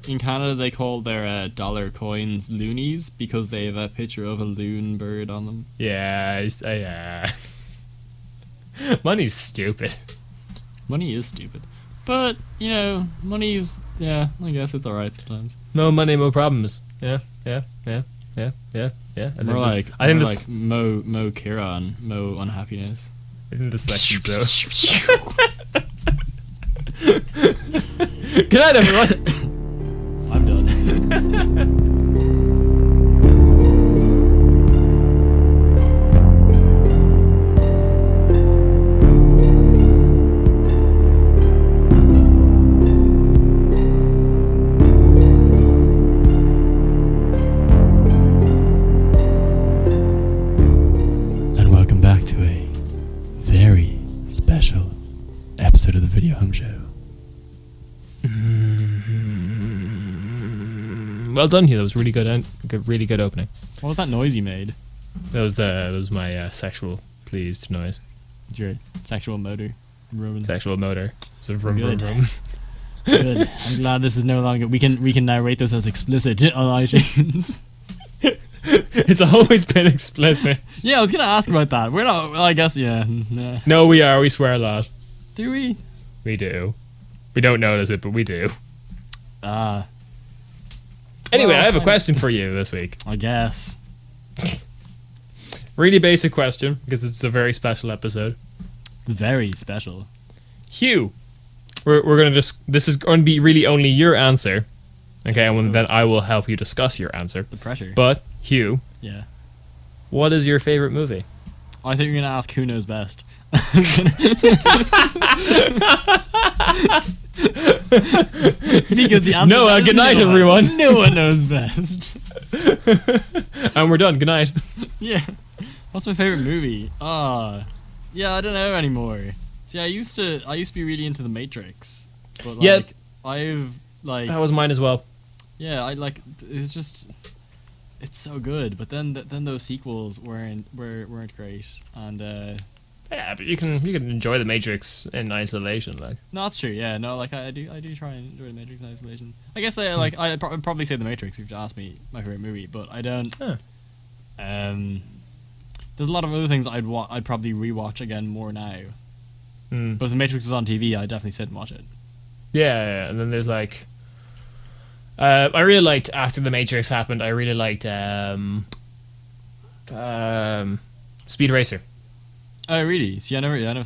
[SPEAKER 2] In Canada, they call their dollar coins loonies because they have a picture of a loon bird on them.
[SPEAKER 1] Yeah, yeah. Money's stupid.
[SPEAKER 2] Money is stupid, but you know, money's I guess it's alright sometimes.
[SPEAKER 1] No money, no problems. Yeah. I think
[SPEAKER 2] More
[SPEAKER 1] this-
[SPEAKER 2] like
[SPEAKER 1] I think
[SPEAKER 2] more
[SPEAKER 1] this.
[SPEAKER 2] like Mo Kieran, Mo unhappiness.
[SPEAKER 1] I think this section's so. Good night, everyone.
[SPEAKER 2] I'm done. And welcome back to a very special episode of the Video Home Show.
[SPEAKER 1] Well done, Hugh. That was really good. Really good opening.
[SPEAKER 2] What was that noise you made?
[SPEAKER 1] That was my sexual pleased noise.
[SPEAKER 2] It's your sexual motor. Ruben.
[SPEAKER 1] Sexual motor. So vroom, vroom,
[SPEAKER 2] Good.
[SPEAKER 1] vroom.
[SPEAKER 2] Good. I'm glad this is no longer. We can now rate this as explicit on iTunes.
[SPEAKER 1] It's always been explicit.
[SPEAKER 2] Yeah, I was gonna ask about that. We're not. Well, I guess yeah. Nah.
[SPEAKER 1] No, we are. We swear a lot.
[SPEAKER 2] Do we?
[SPEAKER 1] We do. We don't notice it, but we do.
[SPEAKER 2] Ah,
[SPEAKER 1] Anyway,
[SPEAKER 2] Well,
[SPEAKER 1] I have a
[SPEAKER 2] I-
[SPEAKER 1] question for you this week.
[SPEAKER 2] I guess.
[SPEAKER 1] Really basic question, because it's a very special episode.
[SPEAKER 2] It's very special.
[SPEAKER 1] Hugh, we're going to just... This is going to be really only your answer. Okay, and then I will help you discuss your answer.
[SPEAKER 2] The pressure.
[SPEAKER 1] But, Hugh,
[SPEAKER 2] Yeah.
[SPEAKER 1] what is your favorite movie?
[SPEAKER 2] I think you're gonna ask who knows best, Because the answer
[SPEAKER 1] No,
[SPEAKER 2] is
[SPEAKER 1] good night,
[SPEAKER 2] no one.
[SPEAKER 1] everyone.
[SPEAKER 2] No one knows best.
[SPEAKER 1] And we're done. Good night.
[SPEAKER 2] Yeah. What's my favorite movie? Yeah, I don't know anymore. See, I used to be really into The Matrix, but like
[SPEAKER 1] Yeah.
[SPEAKER 2] I've like
[SPEAKER 1] That was mine as well.
[SPEAKER 2] yeah, I like it's just it's so good. But then those sequels weren't great, and
[SPEAKER 1] Yeah, but you can enjoy the Matrix in isolation, like.
[SPEAKER 2] no, that's true. Yeah, no, like I do try and enjoy The Matrix in isolation. I guess like I'd probably say The Matrix if you asked me my favorite movie, but I don't.
[SPEAKER 1] Huh.
[SPEAKER 2] There's a lot of other things I'd probably rewatch again more now.
[SPEAKER 1] Mm.
[SPEAKER 2] But if The Matrix was on TV, I'd definitely sit and watch it.
[SPEAKER 1] Yeah, and then there's like, I really liked after The Matrix happened. I really liked Speed Racer.
[SPEAKER 2] Oh, really? See, I never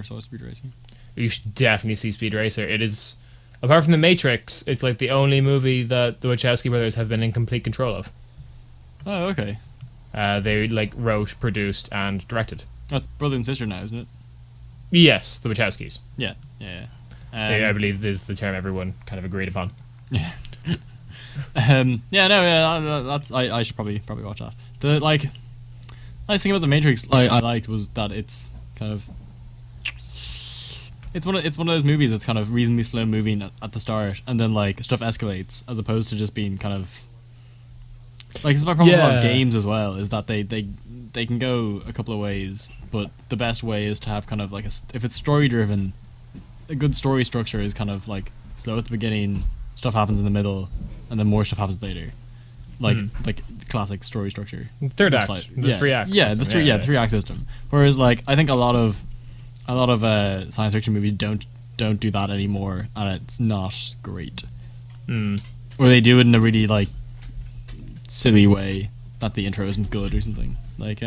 [SPEAKER 2] saw Speed Racing.
[SPEAKER 1] You should definitely see Speed Racer. It is, apart from The Matrix, it's like the only movie that the Wachowski brothers have been in complete control of.
[SPEAKER 2] Oh, okay.
[SPEAKER 1] They like wrote, produced, and directed.
[SPEAKER 2] That's brother and sister now, isn't it?
[SPEAKER 1] Yes, the Wachowskis.
[SPEAKER 2] Yeah.
[SPEAKER 1] I believe is the term everyone kind of agreed upon.
[SPEAKER 2] Yeah. That's I should probably watch that. The nice thing about The Matrix I liked was that it's kind of it's one of those movies that's kind of reasonably slow moving at the start, and then like stuff escalates as opposed to just being kind of like it's my problem with a lot of
[SPEAKER 1] Yeah.
[SPEAKER 2] games as well, is that they can go a couple of ways, but the best way is to have kind of like if it's story driven, a good story structure is kind of like slow at the beginning, stuff happens in the middle, and then more stuff happens later. Like classic story structure.
[SPEAKER 1] Third
[SPEAKER 2] It's
[SPEAKER 1] act,
[SPEAKER 2] like-
[SPEAKER 1] the three acts.
[SPEAKER 2] Yeah, the
[SPEAKER 1] system.
[SPEAKER 2] three act system. Whereas like I think a lot of science fiction movies don't do that anymore, and it's not great.
[SPEAKER 1] Mm.
[SPEAKER 2] Or they do it in a really like silly way that the intro isn't good or something. Like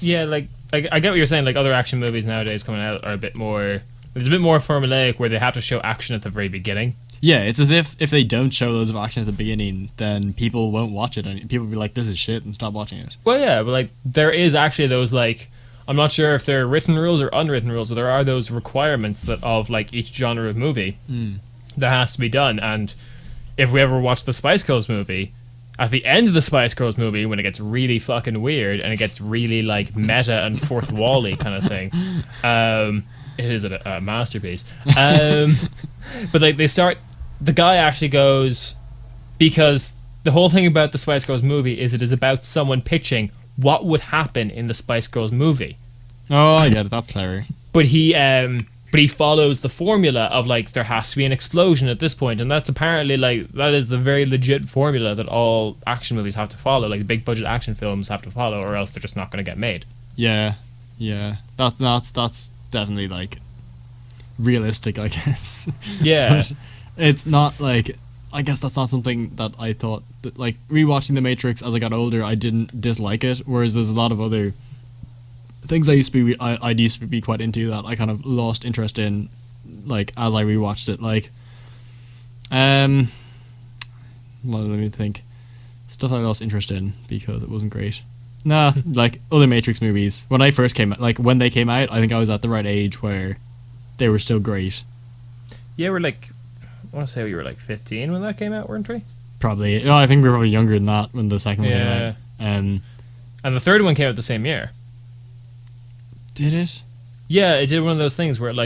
[SPEAKER 1] Yeah, like I get what you're saying. Like other action movies nowadays coming out are a bit more. It's a bit more formulaic where they have to show action at the very beginning.
[SPEAKER 2] yeah, it's as if they don't show loads of action at the beginning, then people won't watch it, and people will be like, "This is shit," and stop watching it.
[SPEAKER 1] Well, yeah, but like there is actually those like I'm not sure if they're written rules or unwritten rules, but there are those requirements that of like each genre of movie that has to be done. And if we ever watch the Spice Girls movie, at the end of the Spice Girls movie, when it gets really fucking weird and it gets really like meta and fourth wall-y kind of thing, it is a masterpiece. But like the guy actually goes, because the whole thing about the Spice Girls movie is it is about someone pitching what would happen in the Spice Girls movie.
[SPEAKER 2] Oh, I get it. That's clever.
[SPEAKER 1] But he follows the formula of like there has to be an explosion at this point, and that's apparently like that is the very legit formula that all action movies have to follow, like big budget action films have to follow, or else they're just not going to get made.
[SPEAKER 2] Yeah. That's definitely like realistic, I guess.
[SPEAKER 1] Yeah.
[SPEAKER 2] But it's not like, I guess that's not something that I thought that, like, rewatching The Matrix as I got older, I didn't dislike it, whereas there's a lot of other things I used to be quite into that I kind of lost interest in, like, as I rewatched it. Like well, let me think. Stuff I lost interest in because it wasn't great. Nah, like other Matrix movies. When they came out, I think I was at the right age where they were still great.
[SPEAKER 1] Yeah, we're like, I want to say we were like 15 when that came out, weren't we?
[SPEAKER 2] Probably. No, I think we were probably younger than that when the second one
[SPEAKER 1] Yeah.
[SPEAKER 2] came out.
[SPEAKER 1] And the third one came out the same year.
[SPEAKER 2] Did it?
[SPEAKER 1] Yeah, it did one of those things where it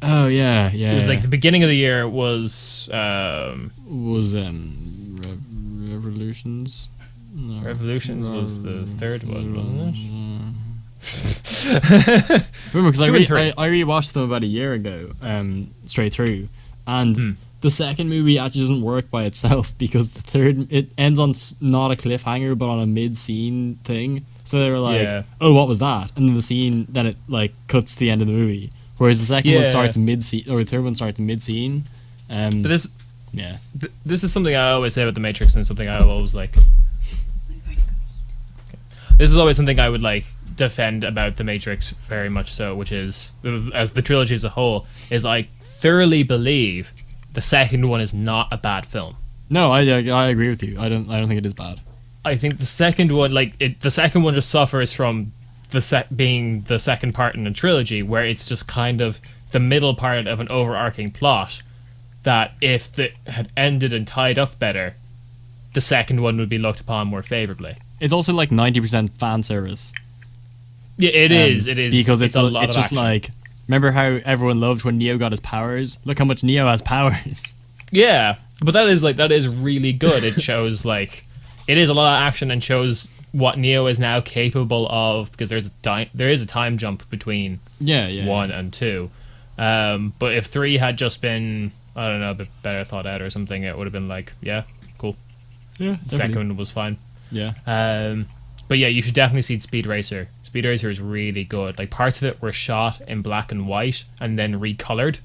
[SPEAKER 2] Oh yeah.
[SPEAKER 1] it was like the beginning of the year was
[SPEAKER 2] was Revolutions. No.
[SPEAKER 1] Revolutions was the third one, wasn't
[SPEAKER 2] Remember, because
[SPEAKER 1] Two and three.
[SPEAKER 2] I rewatched them about a year ago, straight through, and
[SPEAKER 1] Hmm.
[SPEAKER 2] the second movie actually doesn't work by itself because the third, it ends on not a cliffhanger but on a mid-scene thing. So they were like,
[SPEAKER 1] Yeah.
[SPEAKER 2] "Oh, what was that?" And then the scene, then it like cuts to the end of the movie. Whereas the second one
[SPEAKER 1] Yeah.
[SPEAKER 2] starts mid-scene, or the third one starts mid-scene.
[SPEAKER 1] But this
[SPEAKER 2] Yeah.
[SPEAKER 1] this is something I always say about the Matrix, and something I always like. This is always something I would like defend about the Matrix very much so, which is as the trilogy as a whole is I thoroughly believe the second one is not a bad film.
[SPEAKER 2] No, I agree with you. I don't think it is bad.
[SPEAKER 1] I think the second one, the second one just suffers from being the second part in a trilogy, where it's just kind of the middle part of an overarching plot that if it had ended and tied up better, the second one would be looked upon more favorably.
[SPEAKER 2] It's also like 90% fan service.
[SPEAKER 1] Yeah, it is. It is
[SPEAKER 2] because it's
[SPEAKER 1] a lot
[SPEAKER 2] it's
[SPEAKER 1] of
[SPEAKER 2] just
[SPEAKER 1] action.
[SPEAKER 2] like, remember how everyone loved when Neo got his powers? Look how much Neo has powers.
[SPEAKER 1] Yeah, but that is really good. It shows like it is a lot of action and shows what Neo is now capable of, because there is a time jump between
[SPEAKER 2] Yeah.
[SPEAKER 1] 1 and 2. But if 3 had just been, I don't know, a bit better thought out or something, it would have been like, yeah, cool.
[SPEAKER 2] Yeah,
[SPEAKER 1] The second one was fine.
[SPEAKER 2] Yeah.
[SPEAKER 1] But yeah, you should definitely see Speed Racer. Speed Racer is really good. Like, parts of it were shot in black and white and then recolored,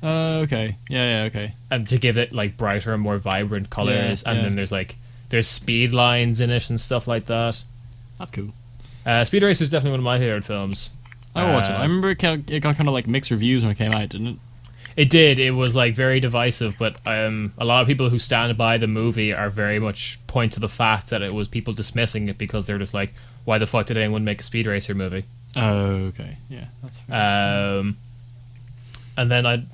[SPEAKER 2] Okay. Yeah, okay.
[SPEAKER 1] and to give it like brighter and more vibrant colors.
[SPEAKER 2] Yeah,
[SPEAKER 1] And
[SPEAKER 2] yeah.
[SPEAKER 1] then there's speed lines in it and stuff like that.
[SPEAKER 2] That's cool.
[SPEAKER 1] Speed Racer is definitely one of my favorite films.
[SPEAKER 2] I will watch it. I remember it got kind of like mixed reviews when it came out, didn't it?
[SPEAKER 1] It did. It was like very divisive, but a lot of people who stand by the movie are very much point to the fact that it was people dismissing it because they're just like, why the fuck did anyone make a Speed Racer movie?
[SPEAKER 2] Oh, okay. Yeah, that's fair.
[SPEAKER 1] And then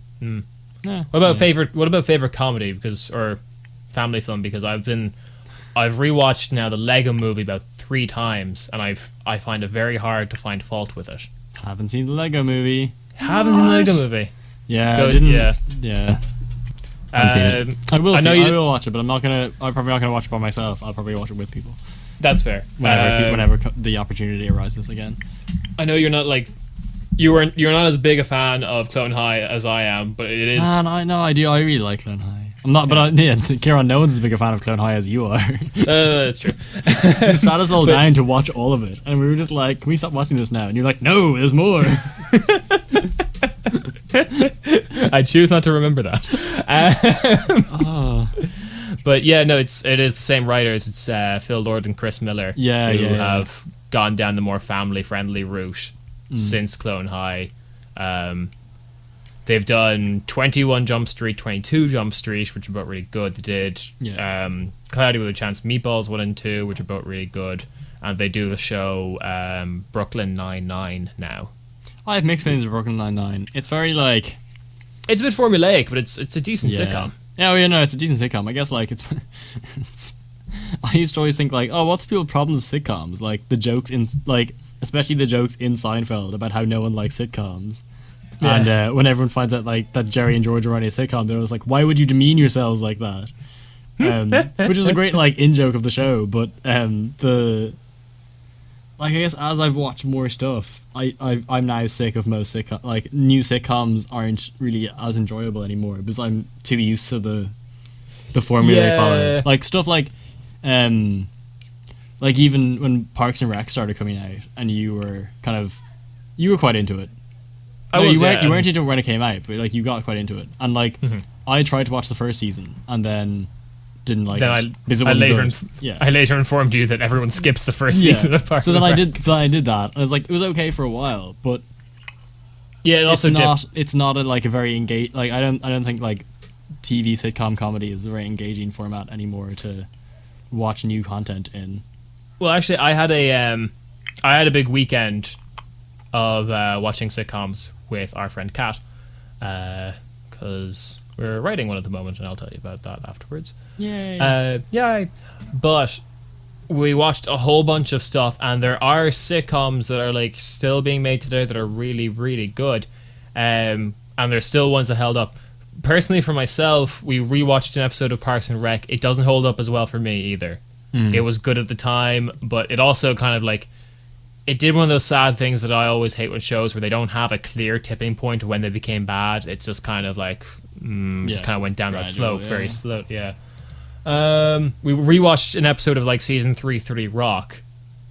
[SPEAKER 2] Yeah.
[SPEAKER 1] what about favorite comedy or family film? Because I've rewatched now the Lego Movie about 3 times, and I find it very hard to find fault with it.
[SPEAKER 2] Haven't seen the Lego Movie.
[SPEAKER 1] Haven't seen the Lego Movie.
[SPEAKER 2] Yeah,
[SPEAKER 1] Go-
[SPEAKER 2] I didn't.
[SPEAKER 1] yeah.
[SPEAKER 2] Yeah. Haven't seen it. I will.
[SPEAKER 1] I know
[SPEAKER 2] I will watch it, but I'm probably not gonna watch it by myself. I'll probably watch it with people
[SPEAKER 1] That's fair.
[SPEAKER 2] whenever the opportunity arises again.
[SPEAKER 1] I know you're not like you're not as big a fan of Clone High as I am, but it is.
[SPEAKER 2] No, I do. I really like Clone High. I'm not, but Kieran, no one's as big a fan of Clone High as you are.
[SPEAKER 1] That's true.
[SPEAKER 2] You sat us all down to watch all of it, and we were just like, "Can we stop watching this now?" And you're like, "No, there's more."
[SPEAKER 1] I choose not to remember that.
[SPEAKER 2] Oh.
[SPEAKER 1] But yeah, no, it is the same writers. It's Phil Lord and Chris Miller.
[SPEAKER 2] Yeah,
[SPEAKER 1] who
[SPEAKER 2] yeah, yeah.
[SPEAKER 1] have gone down the more family-friendly route since Clone High. They've done 21 Jump Street, 22 Jump Street, which are both really good. They did Cloudy with a Chance Meatballs 1 and 2, which are both really good. And they do the show Brooklyn Nine-Nine now.
[SPEAKER 2] I have mixed feelings of Brooklyn Nine-Nine. It's very like,
[SPEAKER 1] It's a bit formulaic, but it's a decent
[SPEAKER 2] yeah.
[SPEAKER 1] sitcom.
[SPEAKER 2] Yeah, well, no, it's a decent sitcom. I guess like it's I used to always think like, oh, what's people's problems with sitcoms? Like the jokes in like, especially the jokes in Seinfeld about how no one likes sitcoms.
[SPEAKER 1] Yeah.
[SPEAKER 2] And when everyone finds out like that Jerry and George are running a sitcom, they're always like, why would you demean yourselves like that? Which is a great like in joke of the show, but I guess as I've watched more stuff, I'm now sick of most sitcom. Like new sitcoms aren't really as enjoyable anymore because I'm too used to the formula they follow. Like stuff like even when Parks and Rec started coming out, and you were quite into it. You weren't into it when it came out, but like you got quite into it, and like I tried to watch the first season and then didn't like
[SPEAKER 1] Then
[SPEAKER 2] it because it wasn't good.
[SPEAKER 1] I later informed you that everyone skips the first season of Parks
[SPEAKER 2] So
[SPEAKER 1] and
[SPEAKER 2] then
[SPEAKER 1] Rec.
[SPEAKER 2] I did that. I was like, it was okay for a while, but
[SPEAKER 1] Yeah, it also
[SPEAKER 2] it's not a like a very engage. Like I don't think like TV sitcom comedy is a very engaging format anymore to watch new content in.
[SPEAKER 1] Well, actually, I had a big weekend of watching sitcoms with our friend Kat, because we're writing one at the moment, and I'll tell you about that afterwards.
[SPEAKER 2] Yay!
[SPEAKER 1] But we watched a whole bunch of stuff, and there are sitcoms that are like still being made today that are really, really good, and there's still ones that held up. Personally, for myself, we rewatched an episode of Parks and Rec. It doesn't hold up as well for me either. It was good at the time, but it also kind of like it did one of those sad things that I always hate with shows where they don't have a clear tipping point when they became bad. It's just kind of like just kind of went down that slope, very slow. Yeah. We rewatched an episode of like season 3, 30 Rock,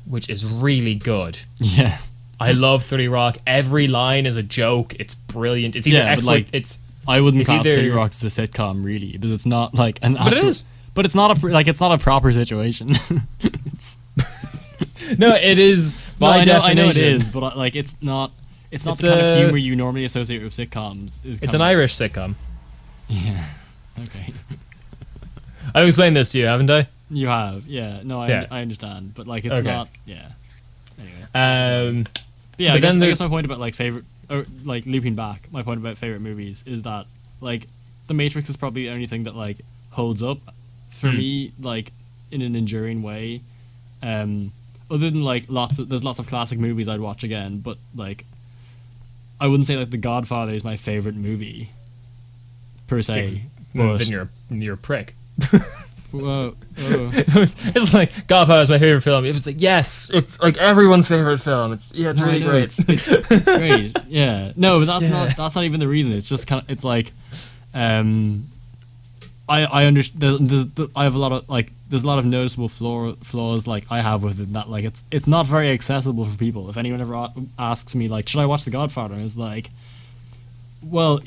[SPEAKER 1] which is really good.
[SPEAKER 2] Yeah.
[SPEAKER 1] I love 30 Rock. Every line is a joke. It's brilliant. It's either excellent.
[SPEAKER 2] I wouldn't
[SPEAKER 1] it's
[SPEAKER 2] class
[SPEAKER 1] either-
[SPEAKER 2] 30 Rock as a sitcom really, because it's not like an
[SPEAKER 1] But it
[SPEAKER 2] actual.
[SPEAKER 1] is.
[SPEAKER 2] But it's not it's not a proper situation. It's,
[SPEAKER 1] No, it is by definition.
[SPEAKER 2] I know it is, but like it's not the kind of humor you normally associate with sitcoms.
[SPEAKER 1] It's an Irish sitcom.
[SPEAKER 2] Yeah. Okay.
[SPEAKER 1] I've explained this to you, haven't I?
[SPEAKER 2] You have, yeah. No, I understand, but like it's
[SPEAKER 1] Okay.
[SPEAKER 2] not. Yeah. Anyway. Yeah,
[SPEAKER 1] But
[SPEAKER 2] I
[SPEAKER 1] then
[SPEAKER 2] guess my point about like favorite, or like looping back, my point about favorite movies is that like The Matrix is probably the only thing that like holds up for me, like in an enduring way. Other than like there's lots of classic movies I'd watch again, but like I wouldn't say like The Godfather is my favorite movie per se. But
[SPEAKER 1] then you're a prick.
[SPEAKER 2] whoa.
[SPEAKER 1] It's like Godfather is my favorite film. It was like, yes, it's like everyone's favorite film. It's really
[SPEAKER 2] No,
[SPEAKER 1] great.
[SPEAKER 2] It's great. Yeah. No, but that's not even the reason. It's just kind of, it's like, I understand. I have a lot of like. There's a lot of noticeable flaws like I have with it, that like it's not very accessible for people. If anyone ever asks me like, should I watch The Godfather? It's like, well,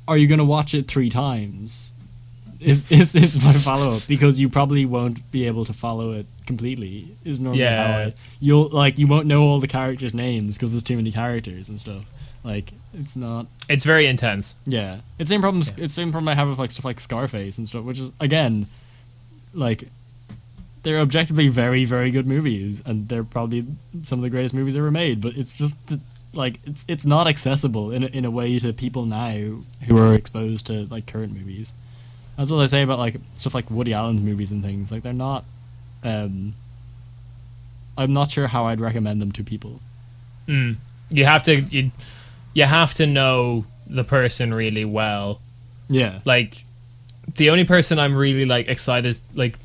[SPEAKER 2] are you gonna watch it 3 times? Is my follow up, because you probably won't be able to follow it completely. Is normally how you won't know all the characters' names because there's too many characters and stuff. Like it's not.
[SPEAKER 1] It's very intense.
[SPEAKER 2] Yeah, it's the same problem. It's the same problem I have with like stuff like Scarface and stuff, which is again, like, they're objectively very, very good movies, and they're probably some of the greatest movies ever made. But it's just like it's not accessible in a way to people now who are exposed to like current movies. That's what I say about like stuff like Woody Allen's movies and things. Like they're not. I'm not sure how I'd recommend them to people.
[SPEAKER 1] You have to know the person really well.
[SPEAKER 2] Yeah.
[SPEAKER 1] Like, the only person I'm really like excited, like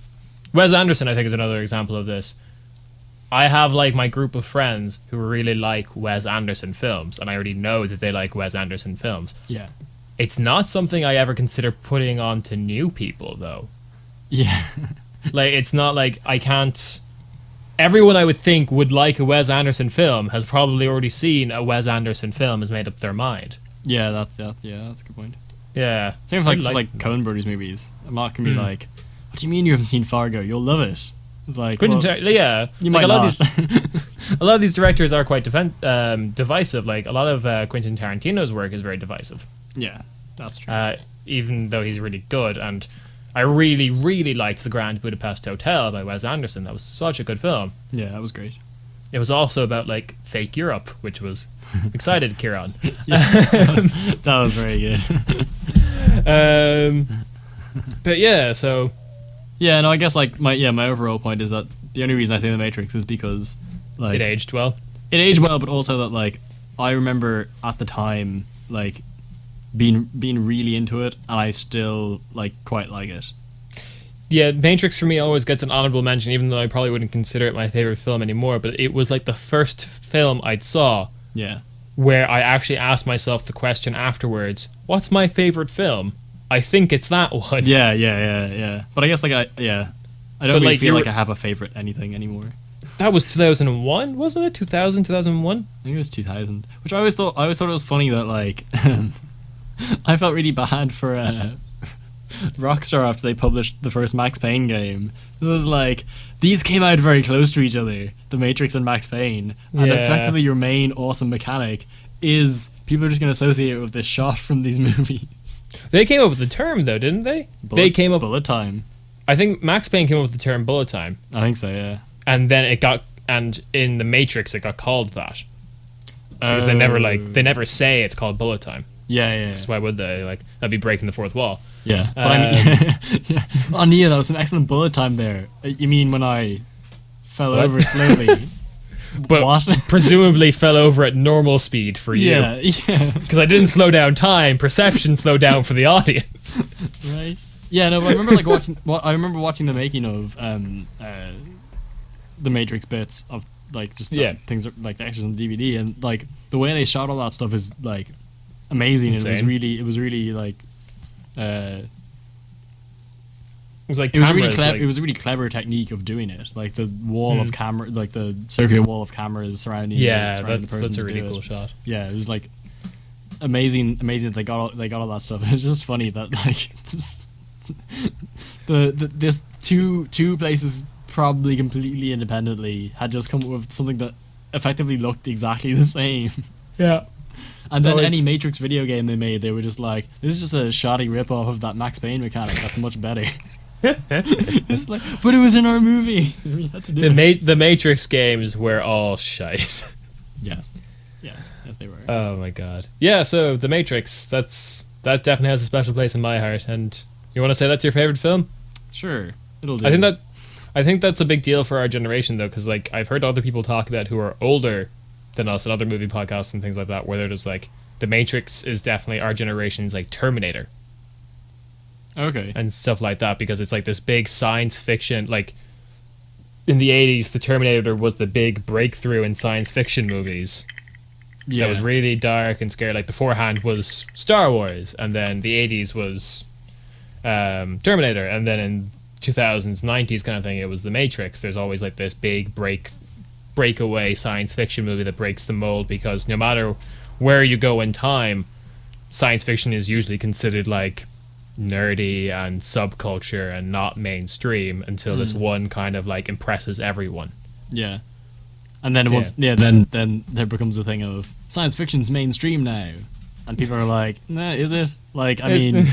[SPEAKER 1] Wes Anderson, I think, is another example of this. I have like my group of friends who really like Wes Anderson films, and I already know that they like Wes Anderson films.
[SPEAKER 2] Yeah.
[SPEAKER 1] It's not something I ever consider putting on to new people, though.
[SPEAKER 2] Yeah.
[SPEAKER 1] Like, it's not like I can't. Everyone I would think would like a Wes Anderson film has probably already seen a Wes Anderson film, has made up their mind.
[SPEAKER 2] Yeah, that's a good point.
[SPEAKER 1] Yeah.
[SPEAKER 2] Same with like Coen Brothers movies. I'm not gonna be like, what do you mean you haven't seen Fargo? You'll love it. It's like,
[SPEAKER 1] You
[SPEAKER 2] might not.
[SPEAKER 1] A lot of these directors are quite divisive. Like, a lot of Quentin Tarantino's work is very divisive.
[SPEAKER 2] Yeah, that's true.
[SPEAKER 1] Even though he's really good. And I really, really liked The Grand Budapest Hotel by Wes Anderson. That was such a good film.
[SPEAKER 2] Yeah, that was great.
[SPEAKER 1] It was also about like fake Europe, which was excited Kieran.
[SPEAKER 2] Yeah, that was very good.
[SPEAKER 1] But yeah, so
[SPEAKER 2] yeah, no, I guess like my overall point is that the only reason I say The Matrix is because like
[SPEAKER 1] it aged well.
[SPEAKER 2] It aged well, but also that like I remember at the time like being really into it, and I still like quite like it.
[SPEAKER 1] Yeah, Matrix for me always gets an honorable mention, even though I probably wouldn't consider it my favorite film anymore. But it was like the first film I'd saw where I actually asked myself the question afterwards, what's my favorite film? I think it's that one.
[SPEAKER 2] Yeah. But I guess like I don't really feel like I have a favorite anything anymore.
[SPEAKER 1] That was 2001, wasn't it? 2000, 2001?
[SPEAKER 2] I think it was 2000. Which I always thought it was funny that like I felt really bad for Rockstar after they published the first Max Payne game. It was like, these came out very close to each other, The Matrix and Max Payne, and effectively your main awesome mechanic is people are just going to associate it with this shot from these movies.
[SPEAKER 1] They came up with the term though, didn't they?
[SPEAKER 2] Bullet time.
[SPEAKER 1] I think Max Payne came up with the term bullet time.
[SPEAKER 2] I think so, yeah.
[SPEAKER 1] And then and in The Matrix it got called that. Because they never say it's called bullet time.
[SPEAKER 2] Yeah.
[SPEAKER 1] So why would they? Like, that'd be breaking the fourth wall.
[SPEAKER 2] Yeah, but I mean, yeah. Oh, Nia, that was some excellent bullet time there. You mean when I fell over slowly?
[SPEAKER 1] But
[SPEAKER 2] what?
[SPEAKER 1] Presumably fell over at normal speed for you.
[SPEAKER 2] Yeah.
[SPEAKER 1] Because I didn't slow down time. Perception slowed down for the audience.
[SPEAKER 2] Right. Yeah. No, but I remember like watching. I remember watching the making of the Matrix bits of like just things like the extras on the DVD, and like the way they shot all that stuff is like amazing. And it was really like. It was a really clever technique of doing it, like the wall of camera, like the circular wall of cameras surrounding.
[SPEAKER 1] That's a really cool shot.
[SPEAKER 2] Yeah, it was like amazing that they got all that stuff. It's just funny that like this two places probably completely independently had just come up with something that effectively looked exactly the same.
[SPEAKER 1] Yeah.
[SPEAKER 2] And then any Matrix video game they made, they were just like, this is just a shoddy rip-off of that Max Payne mechanic. That's much better. It's like, but it was in our movie. We had to do it.
[SPEAKER 1] The Matrix games were all shite.
[SPEAKER 2] Yes, they were.
[SPEAKER 1] Oh my god. Yeah, so The Matrix, that definitely has a special place in my heart. And you want to say that's your favorite film?
[SPEAKER 2] Sure, it'll do.
[SPEAKER 1] I think that's a big deal for our generation though, because like I've heard other people talk about who are older than us and other movie podcasts and things like that, where they're just like, The Matrix is definitely our generation's like Terminator.
[SPEAKER 2] Okay.
[SPEAKER 1] And stuff like that, because it's like this big science fiction, like in the 80s the Terminator was the big breakthrough in science fiction movies.
[SPEAKER 2] Yeah.
[SPEAKER 1] That was really dark and scary. Like beforehand was Star Wars, and then the 80s was Terminator, and then in 2000s 90s kind of thing it was The Matrix. There's always like this big breakaway science fiction movie that breaks the mold, because no matter where you go in time, science fiction is usually considered like nerdy and subculture and not mainstream until this one kind of like impresses everyone.
[SPEAKER 2] Yeah. And then then there becomes a thing of science fiction's mainstream now. And people are like, nah, is it? Like, I mean,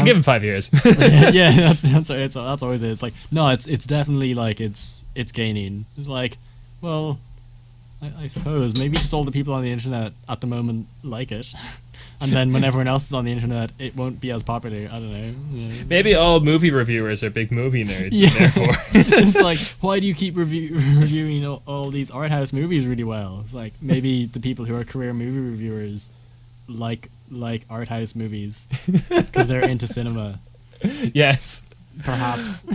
[SPEAKER 1] give it 5 years.
[SPEAKER 2] yeah, that's always it. It's like, no, it's definitely like it's gaining. It's like, well, I suppose maybe just all the people on the internet at the moment like it. And then when everyone else is on the internet, it won't be as popular. I don't know. Yeah.
[SPEAKER 1] Maybe all movie reviewers are big movie nerds,
[SPEAKER 2] Yeah.
[SPEAKER 1] and therefore.
[SPEAKER 2] It's like, why do you keep reviewing all these art house movies really well? It's like, maybe the people who are career movie reviewers like art house movies because they're into cinema.
[SPEAKER 1] Yes.
[SPEAKER 2] Perhaps.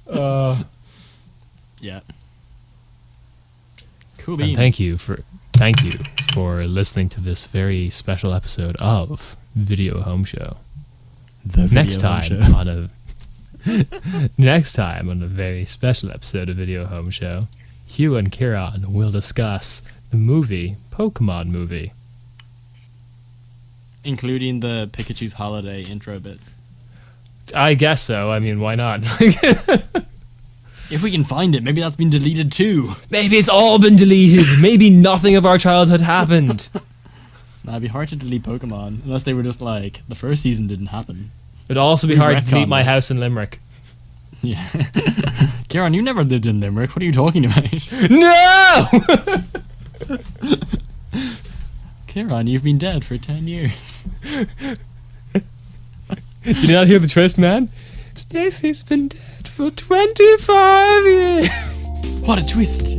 [SPEAKER 2] Yeah. Cool beans.
[SPEAKER 1] And thank you for listening to this very special episode of Video Home Show. Next time on a very special episode of Video Home Show, Hugh and Kieran will discuss the movie Pokemon movie,
[SPEAKER 2] including the Pikachu's Holiday intro bit.
[SPEAKER 1] I guess so. I mean, why not?
[SPEAKER 2] If we can find it, maybe that's been deleted too.
[SPEAKER 1] Maybe it's all been deleted. Maybe nothing of our childhood happened.
[SPEAKER 2] It'd be hard to delete Pokemon unless they were just like the first season didn't happen.
[SPEAKER 1] It'd also be hard to delete my house in Limerick.
[SPEAKER 2] Yeah. Kieran, you never lived in Limerick. What are you talking about?
[SPEAKER 1] No!
[SPEAKER 2] Kieran, you've been dead for 10 years.
[SPEAKER 1] Did you not hear the twist, man? Stacy's been dead for 25 years.
[SPEAKER 2] What a twist.